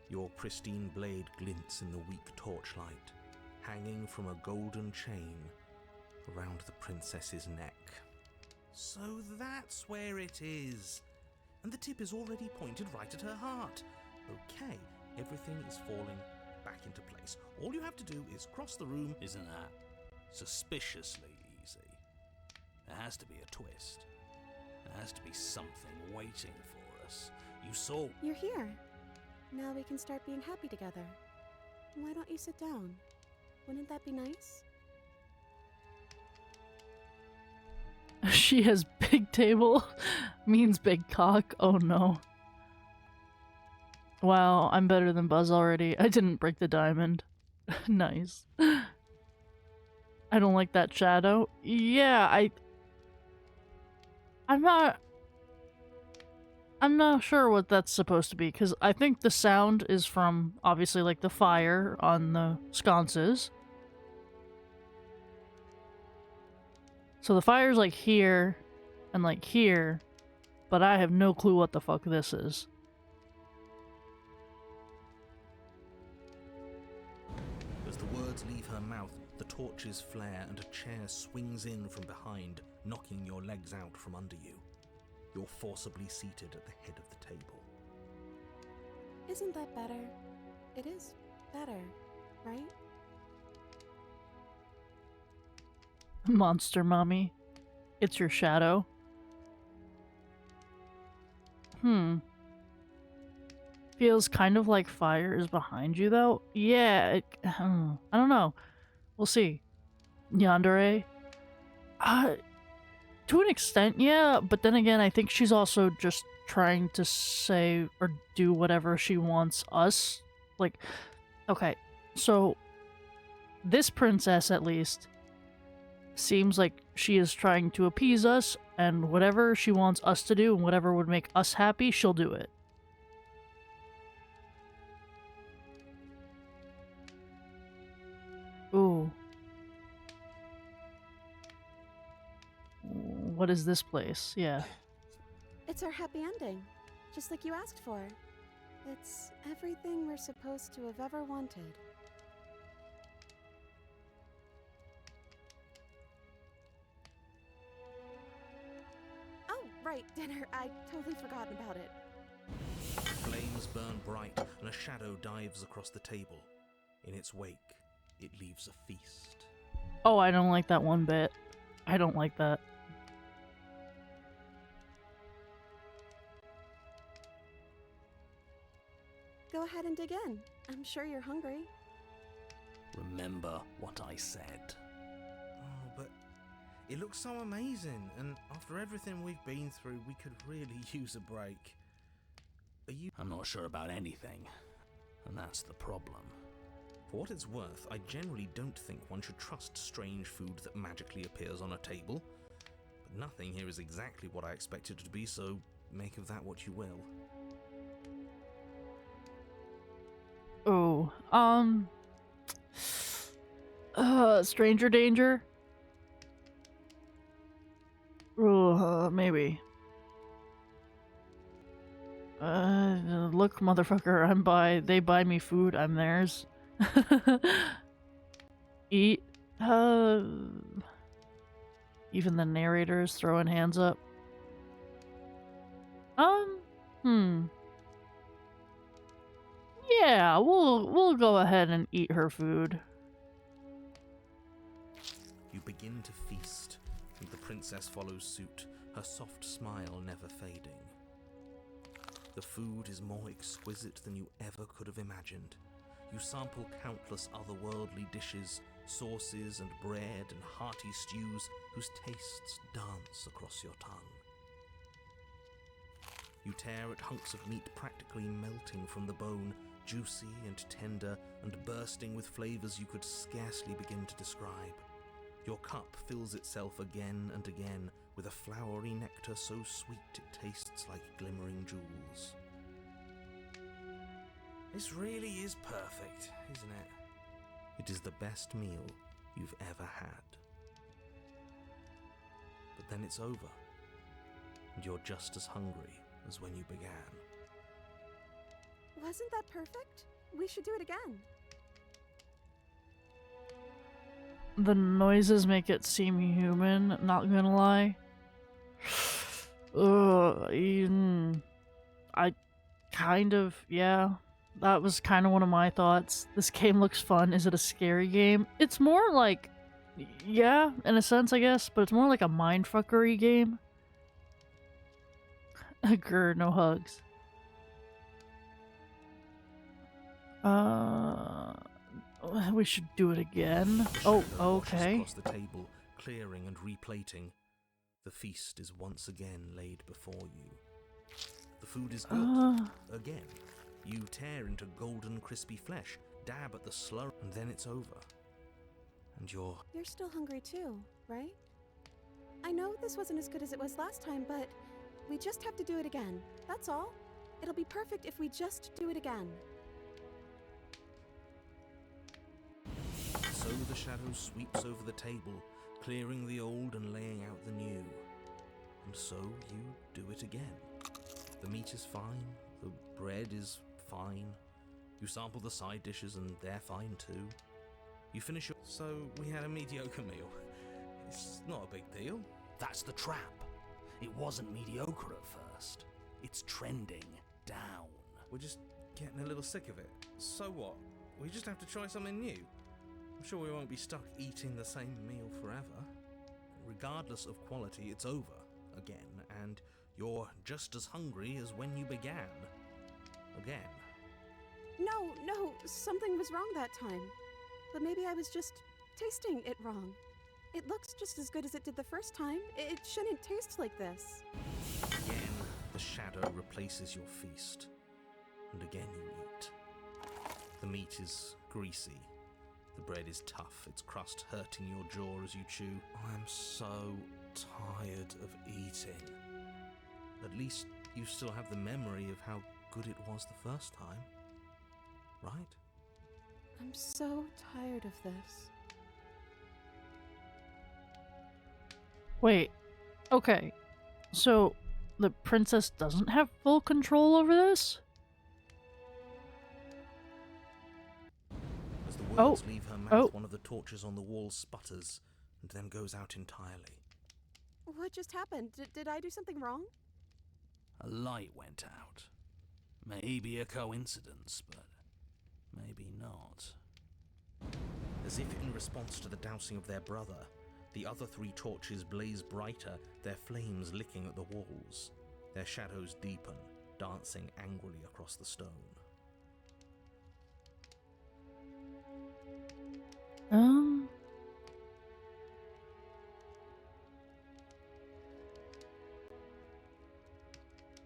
Your pristine blade glints in the weak torchlight, hanging from a golden chain around the princess's neck. So that's where it is. And the tip is already pointed right at her heart. Okay, everything is falling back into place. All you have to do is cross the room. Isn't that suspiciously easy? There has to be a twist. There has to be something waiting for us. You saw... You're here. Now we can start being happy together. Why don't you sit down? Wouldn't that be nice? She has big table. Means big cock. Oh no. Wow, I'm better than Buzz already. I didn't break the diamond. Nice. I don't like that shadow. Yeah, I'm not sure what that's supposed to be, because I think the sound is from, obviously, like, the fire on the sconces. So the fire's, like, here, and, like, here, but I have no clue what the fuck this is. As the words leave her mouth, the torches flare and a chair swings in from behind, knocking your legs out from under you. You're forcibly seated at the head of the table. Isn't that better? It is better, right? Monster mommy. It's your shadow. Feels kind of like fire is behind you, though. Yeah, I don't know. We'll see. Yandere? To an extent, yeah, but then again, I think she's also just trying to say or do whatever she wants us. Like, okay, so this princess, at least, seems like she is trying to appease us, and whatever she wants us to do and whatever would make us happy, she'll do it. Ooh. What is this place? Yeah. It's our happy ending. just like you asked for. It's everything we're supposed to have ever wanted. Oh, right, dinner. I'd totally forgotten about it. Flames burn bright, and a shadow dives across the table. In its wake, it leaves a feast. Oh, I don't like that one bit. I don't like that. Go ahead and dig in. I'm sure you're hungry. Remember what I said. Oh, but it looks so amazing, and after everything we've been through, we could really use a break. Are you? I'm not sure about anything, and that's the problem. For what it's worth, I generally don't think one should trust strange food that magically appears on a table. But nothing here is exactly what I expected it to be, so make of that what you will. Oh, stranger danger? Maybe. Look, motherfucker, they buy me food, I'm theirs. Eat. Even the narrator is throwing hands up. Yeah, we'll go ahead and eat her food. You begin to feast, and the princess follows suit, her soft smile never fading. The food is more exquisite than you ever could have imagined. You sample countless otherworldly dishes, sauces and bread and hearty stews whose tastes dance across your tongue. You tear at hunks of meat practically melting from the bone, juicy and tender and bursting with flavors you could scarcely begin to describe. Your cup fills itself again and again with a flowery nectar so sweet it tastes like glimmering jewels. This really is perfect, isn't it? It is the best meal you've ever had. But then it's over, and you're just as hungry as when you began. Wasn't that perfect? We should do it again. The noises make it seem human, not gonna lie. I kind of, yeah. That was kind of one of my thoughts. This game looks fun. Is it a scary game? It's more like, yeah, in a sense, I guess, but it's more like a mindfuckery game. Grr, no hugs. We should do it again. Oh, okay. Across the table, clearing and replating. The feast is once again laid before you. The food is good. Again. You tear into golden, crispy flesh, dab at the slur, and then it's over. And you're still hungry too, right? I know this wasn't as good as it was last time, but we just have to do it again. That's all. It'll be perfect if we just do it again. So the shadow sweeps over the table, clearing the old and laying out the new. And so you do it again. The meat is fine, the bread is fine. You sample the side dishes and they're fine too. You finish your... So we had a mediocre meal. It's not a big deal. That's the trap. It wasn't mediocre at first. It's trending down. We're just getting a little sick of it. So what? We just have to try something new. I'm sure we won't be stuck eating the same meal forever. Regardless of quality, it's over again, and you're just as hungry as when you began. Again. No, something was wrong that time. But maybe I was just tasting it wrong. It looks just as good as it did the first time. It shouldn't taste like this. Again, the shadow replaces your feast. And again you eat. The meat is greasy. The bread is tough, its crust hurting your jaw as you chew. I'm so tired of eating. At least you still have the memory of how good it was the first time. Right? I'm so tired of this. Wait. Okay. So, the princess doesn't have full control over this? As the words leave her mouth, one of the torches on the wall sputters and then goes out entirely. What just happened? Did I do something wrong? A light went out. Maybe a coincidence, but maybe not. As if in response to the dousing of their brother, the other 3 torches blaze brighter, their flames licking at the walls. Their shadows deepen, dancing angrily across the stone.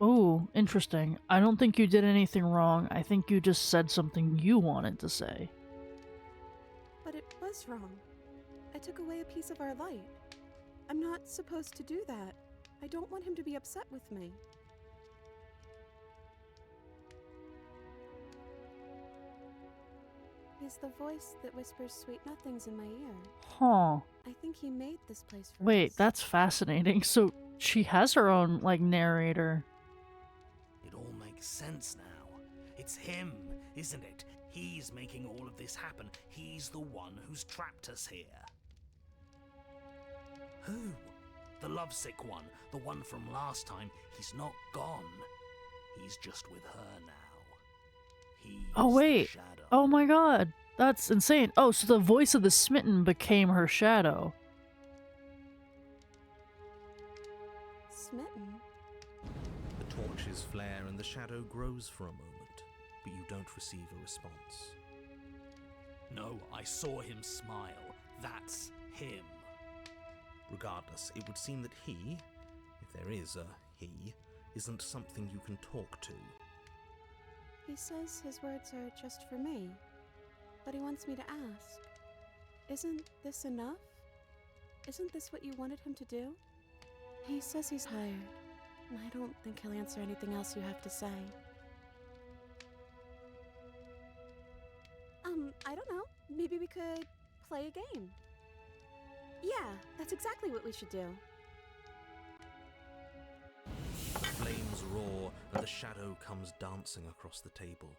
Oh, interesting. I don't think you did anything wrong. I think you just said something you wanted to say. But it was wrong. I took away a piece of our light. I'm not supposed to do that. I don't want him to be upset with me. He's the voice that whispers sweet nothings in my ear. Huh. I think he made this place for us. Wait, that's fascinating. So she has her own, like, narrator. It all makes sense now. It's him, isn't it? He's making all of this happen. He's the one who's trapped us here. Who? The lovesick one. The one from last time. He's not gone. He's just with her now. He's Oh, wait. the shadow. Oh my god. That's insane. Oh, so the voice of the smitten became her shadow. Smitten? The torches flare and the shadow grows for a moment, but you don't receive a response. No, I saw him smile. That's him. Regardless, it would seem that he, if there is a he, isn't something you can talk to. He says his words are just for me, but he wants me to ask. Isn't this enough? Isn't this what you wanted him to do? He says he's tired, and I don't think he'll answer anything else you have to say. I don't know. Maybe we could play a game. Yeah, that's exactly what we should do. The flames roar and the shadow comes dancing across the table.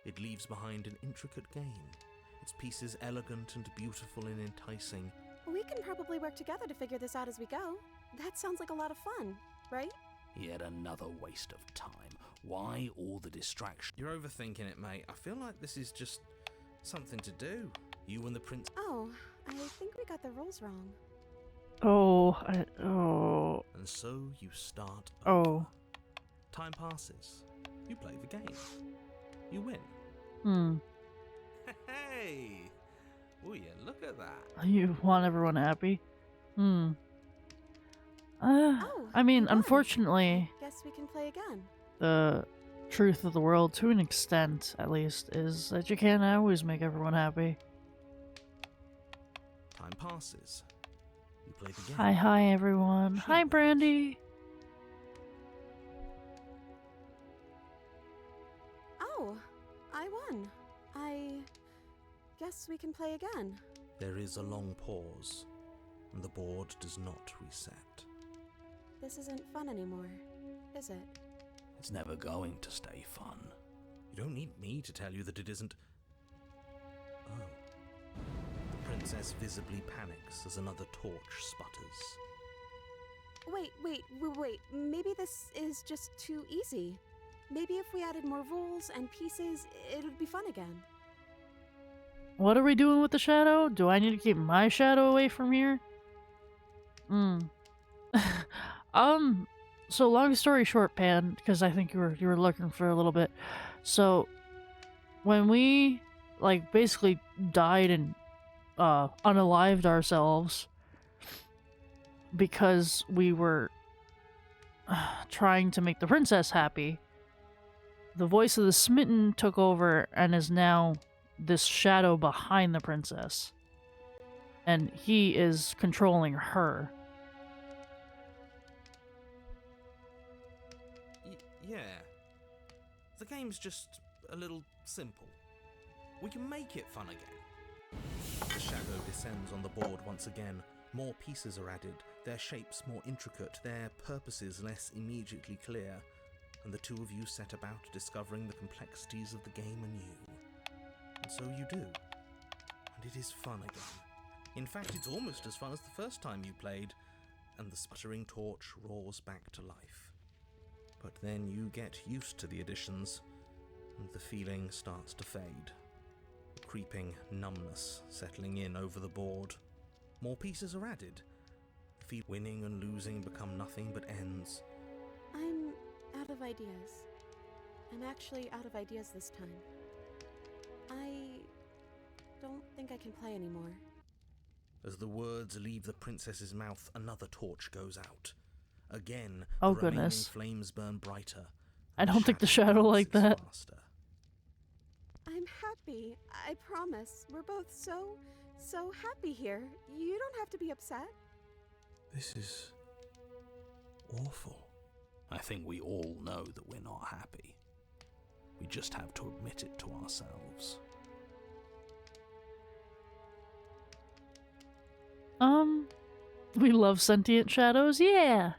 It leaves behind an intricate game, its pieces elegant and beautiful and enticing. We can probably work together to figure this out as we go. That sounds like a lot of fun, right? Yet another waste of time. Why all the distraction? You're overthinking it, mate. I feel like this is just something to do. You and the prince. Oh, I think we got the rules wrong. Oh. And so you start Oh. over. Time passes. You play the game. You win. Hey! Will you look at that? You want everyone happy? Oh, I mean, you won. unfortunately, Guess we can play again. the truth of the world, to an extent at least, is that you can't always make everyone happy. Time passes. You play the game. Hi everyone. Hi Brandy. Oh, I won. I guess we can play again. There is a long pause, and the board does not reset. This isn't fun anymore, is it? It's never going to stay fun. You don't need me to tell you that it isn't. Oh. The princess visibly panics as another torch sputters. Wait. Maybe this is just too easy. Maybe if we added more rules and pieces, it would be fun again. What are we doing with the shadow? Do I need to keep my shadow away from here? So long story short, Pan, because I think you were looking for a little bit. So when we like basically died and unalived ourselves because we were trying to make the princess happy, the voice of the smitten took over and is now this shadow behind the princess. And he is controlling her. Yeah. The game's just a little simple. We can make it fun again. The shadow descends on the board once again. More pieces are added. their shapes more intricate, their purposes less immediately clear, and the two of you set about discovering the complexities of the game anew. And so you do. And it is fun again. In fact, it's almost as fun as the first time you played, and the sputtering torch roars back to life. But then you get used to the additions, and the feeling starts to fade. A creeping numbness settling in over the board. More pieces are added. Winning and losing become nothing but ends. I'm out of ideas. I'm actually out of ideas this time. I don't think I can play anymore. As the words leave the princess's mouth, another torch goes out. Again, Oh, the remaining goodness. flames burn brighter. I don't think the shadow like that. Faster. I'm happy. I promise. We're both so happy here. You don't have to be upset. This is awful. I think we all know that we're not happy. We just have to admit it to ourselves. We love sentient shadows, yeah!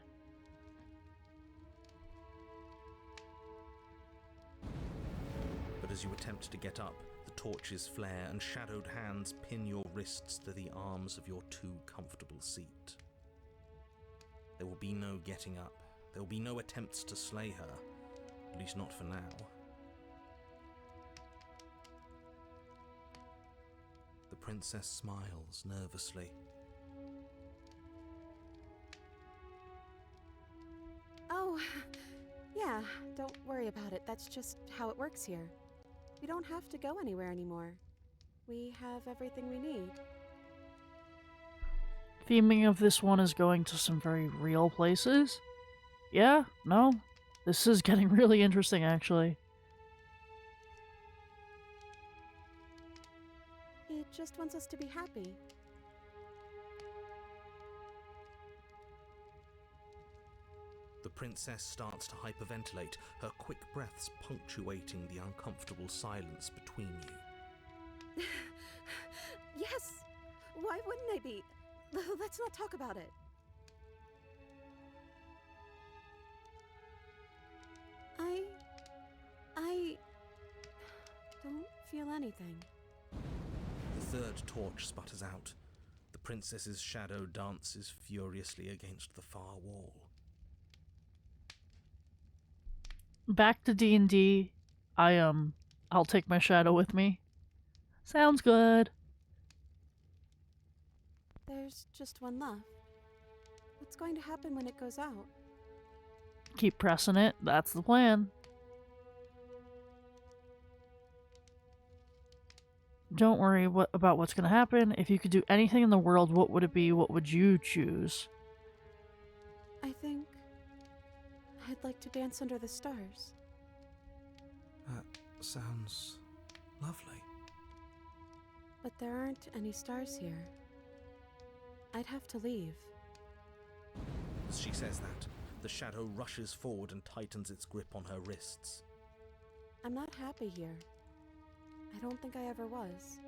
But as you attempt to get up, the torches flare and shadowed hands pin your wrists to the arms of your too comfortable seat. There will be no getting up. There will be no attempts to slay her, at least not for now. The princess smiles nervously. Oh, yeah, don't worry about it. That's just how it works here. We don't have to go anywhere anymore. We have everything we need. Theming of this one is going to some very real places. Yeah, no, this is getting really interesting, actually. He just wants us to be happy. The princess starts to hyperventilate, her quick breaths punctuating the uncomfortable silence between you. Yes! Why wouldn't I be? Let's not talk about it. I don't feel anything. The third torch sputters out. The princess's shadow dances furiously against the far wall. Back to D&D. I'll take my shadow with me. Sounds good. There's just one left. What's going to happen when it goes out? Keep pressing it. That's the plan. Don't worry about what's going to happen. If you could do anything in the world, what would it be? What would you choose? I think I'd like to dance under the stars. That sounds lovely. But there aren't any stars here. I'd have to leave. As she says that, the shadow rushes forward and tightens its grip on her wrists. I'm not happy here. I don't think I ever was.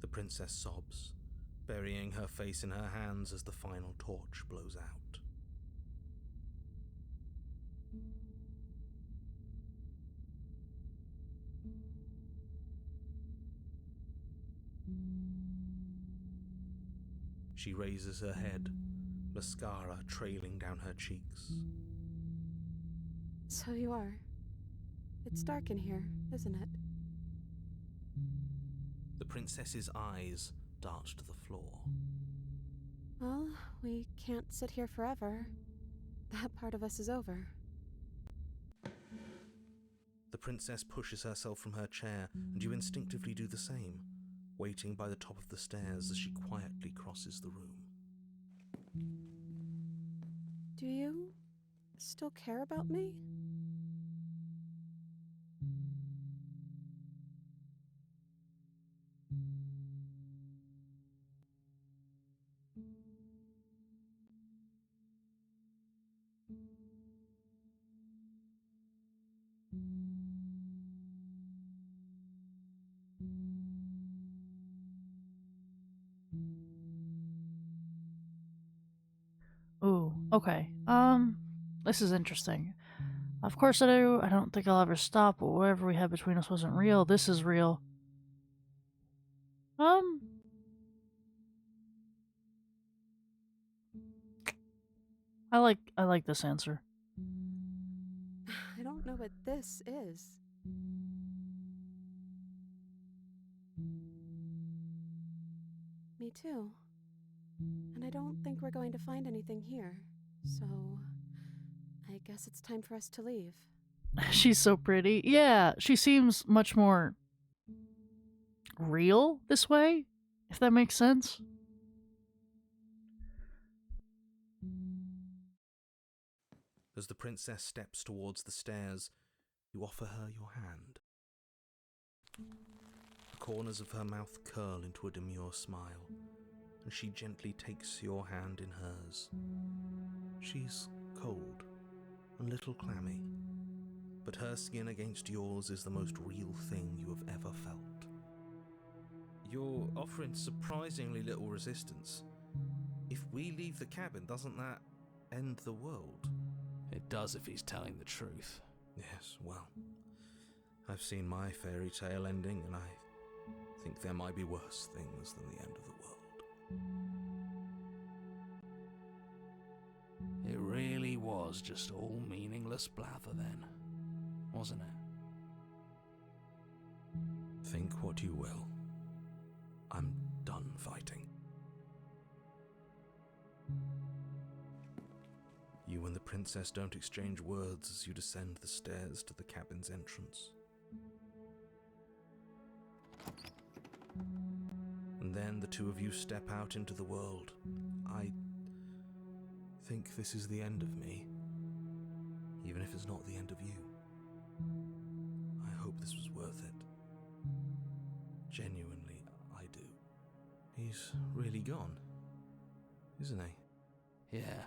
The princess sobs, burying her face in her hands as the final torch blows out. She raises her head, mascara trailing down her cheeks. So you are. It's dark in here, isn't it? The princess's eyes dart to the floor. Well, we can't sit here forever. That part of us is over. The princess pushes herself from her chair, and you instinctively do the same, waiting by the top of the stairs as she quietly crosses the room. Do you still care about me? Okay, this is interesting. Of course I do. I don't think I'll ever stop, but whatever we had between us wasn't real. This is real. I like this answer. I don't know what this is. Me too. And I don't think we're going to find anything here. So, I guess it's time for us to leave. She's so pretty. Yeah, she seems much more real this way, if that makes sense. As the princess steps towards the stairs, you offer her your hand. The corners of her mouth curl into a demure smile, and she gently takes your hand in hers. She's cold and a little clammy, but her skin against yours is the most real thing you have ever felt. You're offering surprisingly little resistance. If we leave the cabin, doesn't that end the world? It does if he's telling the truth. Yes, well, I've seen my fairy tale ending, and I think there might be worse things than the end of the world. It really was just all meaningless blather then, wasn't it? Think what you will. I'm done fighting. You and the princess don't exchange words as you descend the stairs to the cabin's entrance. And then the two of you step out into the world. I think this is the end of me, even if it's not the end of you. I hope this was worth it. Genuinely, I do. He's really gone, isn't he? Yeah.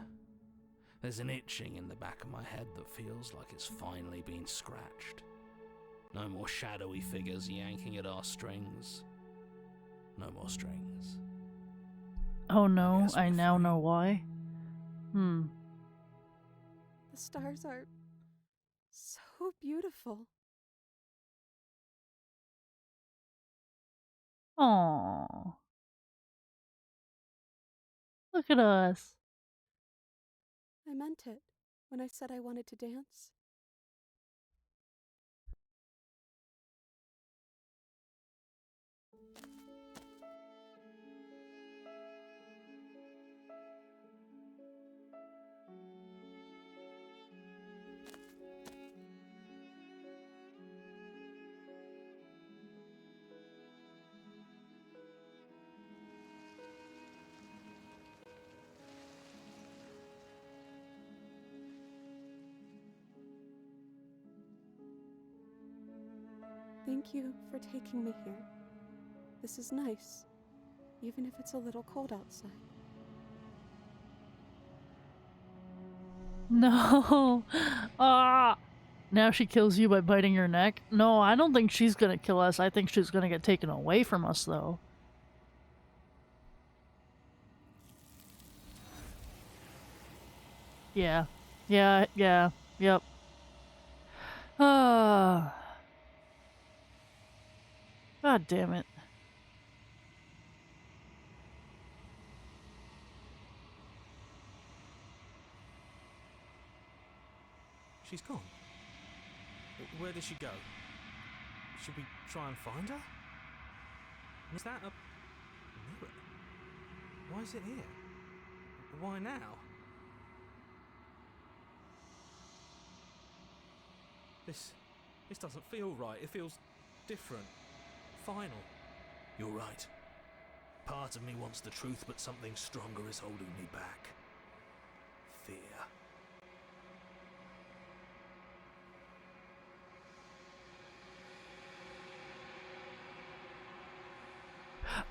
There's an itching in the back of my head that feels like it's finally been scratched. No more shadowy figures yanking at our strings. No more strings. Oh no, I now know why. The stars are so beautiful. Aww. Look at us. I meant it when I said I wanted to dance. Thank you for taking me here. This is nice, even if it's a little cold outside. No. Ah. Now she kills you by biting your neck? No, I don't think she's gonna kill us. I think she's gonna get taken away from us, though. Yeah. Yep. Ah. God damn it. She's gone. Where did she go? Should we try and find her? Was that a mirror? Why is it here? Why now? This doesn't feel right. It feels different. Final. You're right. Part of me wants the truth, but something stronger is holding me back. Fear.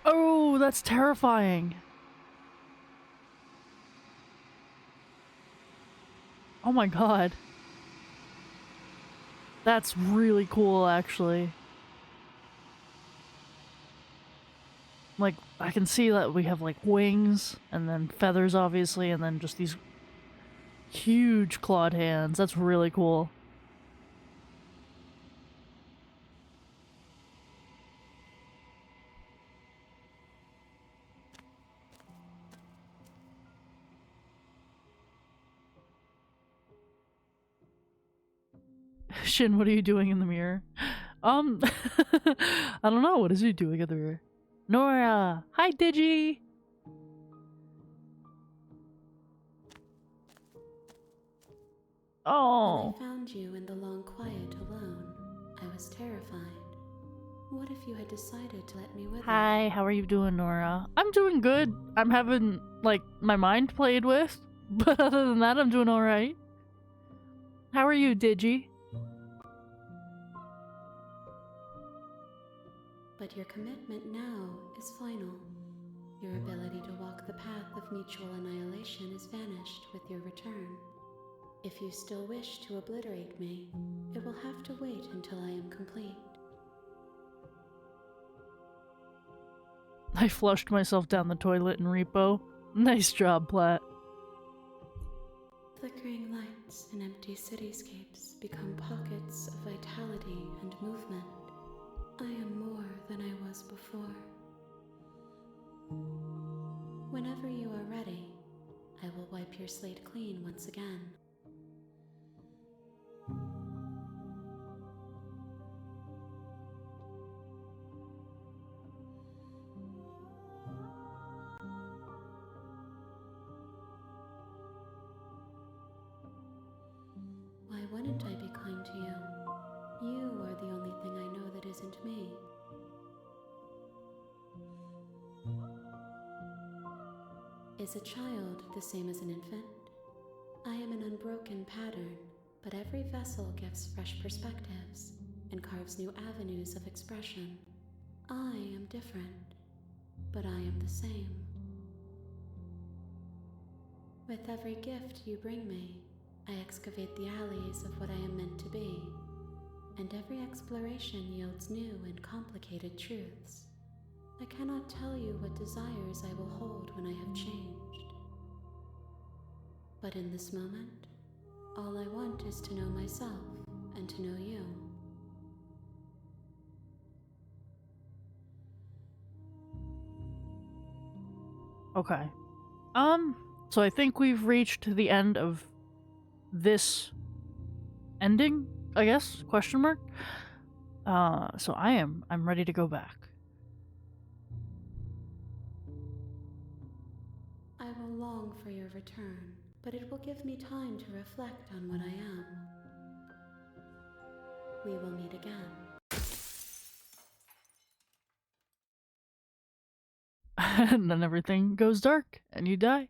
Oh, that's terrifying. Oh my god. That's really cool, actually. Like, I can see that we have, like, wings, and then feathers, obviously, and then just these Huge clawed hands. That's really cool. Shin, what are you doing in the mirror? I don't know. What is he doing in the mirror? Nora! Hi, Digi! Oh. When I found you in the long quiet alone, I was terrified. What if you had decided to let me with you? Hi, how are you doing, Nora? I'm doing good. I'm having, like, my mind played with. But other than that, I'm doing alright. How are you, Digi? But your commitment now is final. Your ability to walk the path of mutual annihilation is vanished with your return. If you still wish to obliterate me, it will have to wait until I am complete. I flushed myself down the toilet in Repo. Nice job, Platt. Flickering lights in empty cityscapes become pockets of vitality and movement. I am more than I was before. Whenever you are ready, I will wipe your slate clean once again. Why wouldn't I be kind to you? You are the only thing I know that isn't me. Is a child the same as an infant? I am an unbroken pattern, but every vessel gives fresh perspectives and carves new avenues of expression. I am different, but I am the same. With every gift you bring me, I excavate the alleys of what I am meant to be, and every exploration yields new and complicated truths. I cannot tell you what desires I will hold when I have changed. But in this moment, all I want is to know myself and to know you. Okay. So I think we've reached the end of this ending, I guess? Question mark? So I'm ready to go back. I will long for your return, but it will give me time to reflect on what I am. We will meet again. And then everything goes dark, and you die.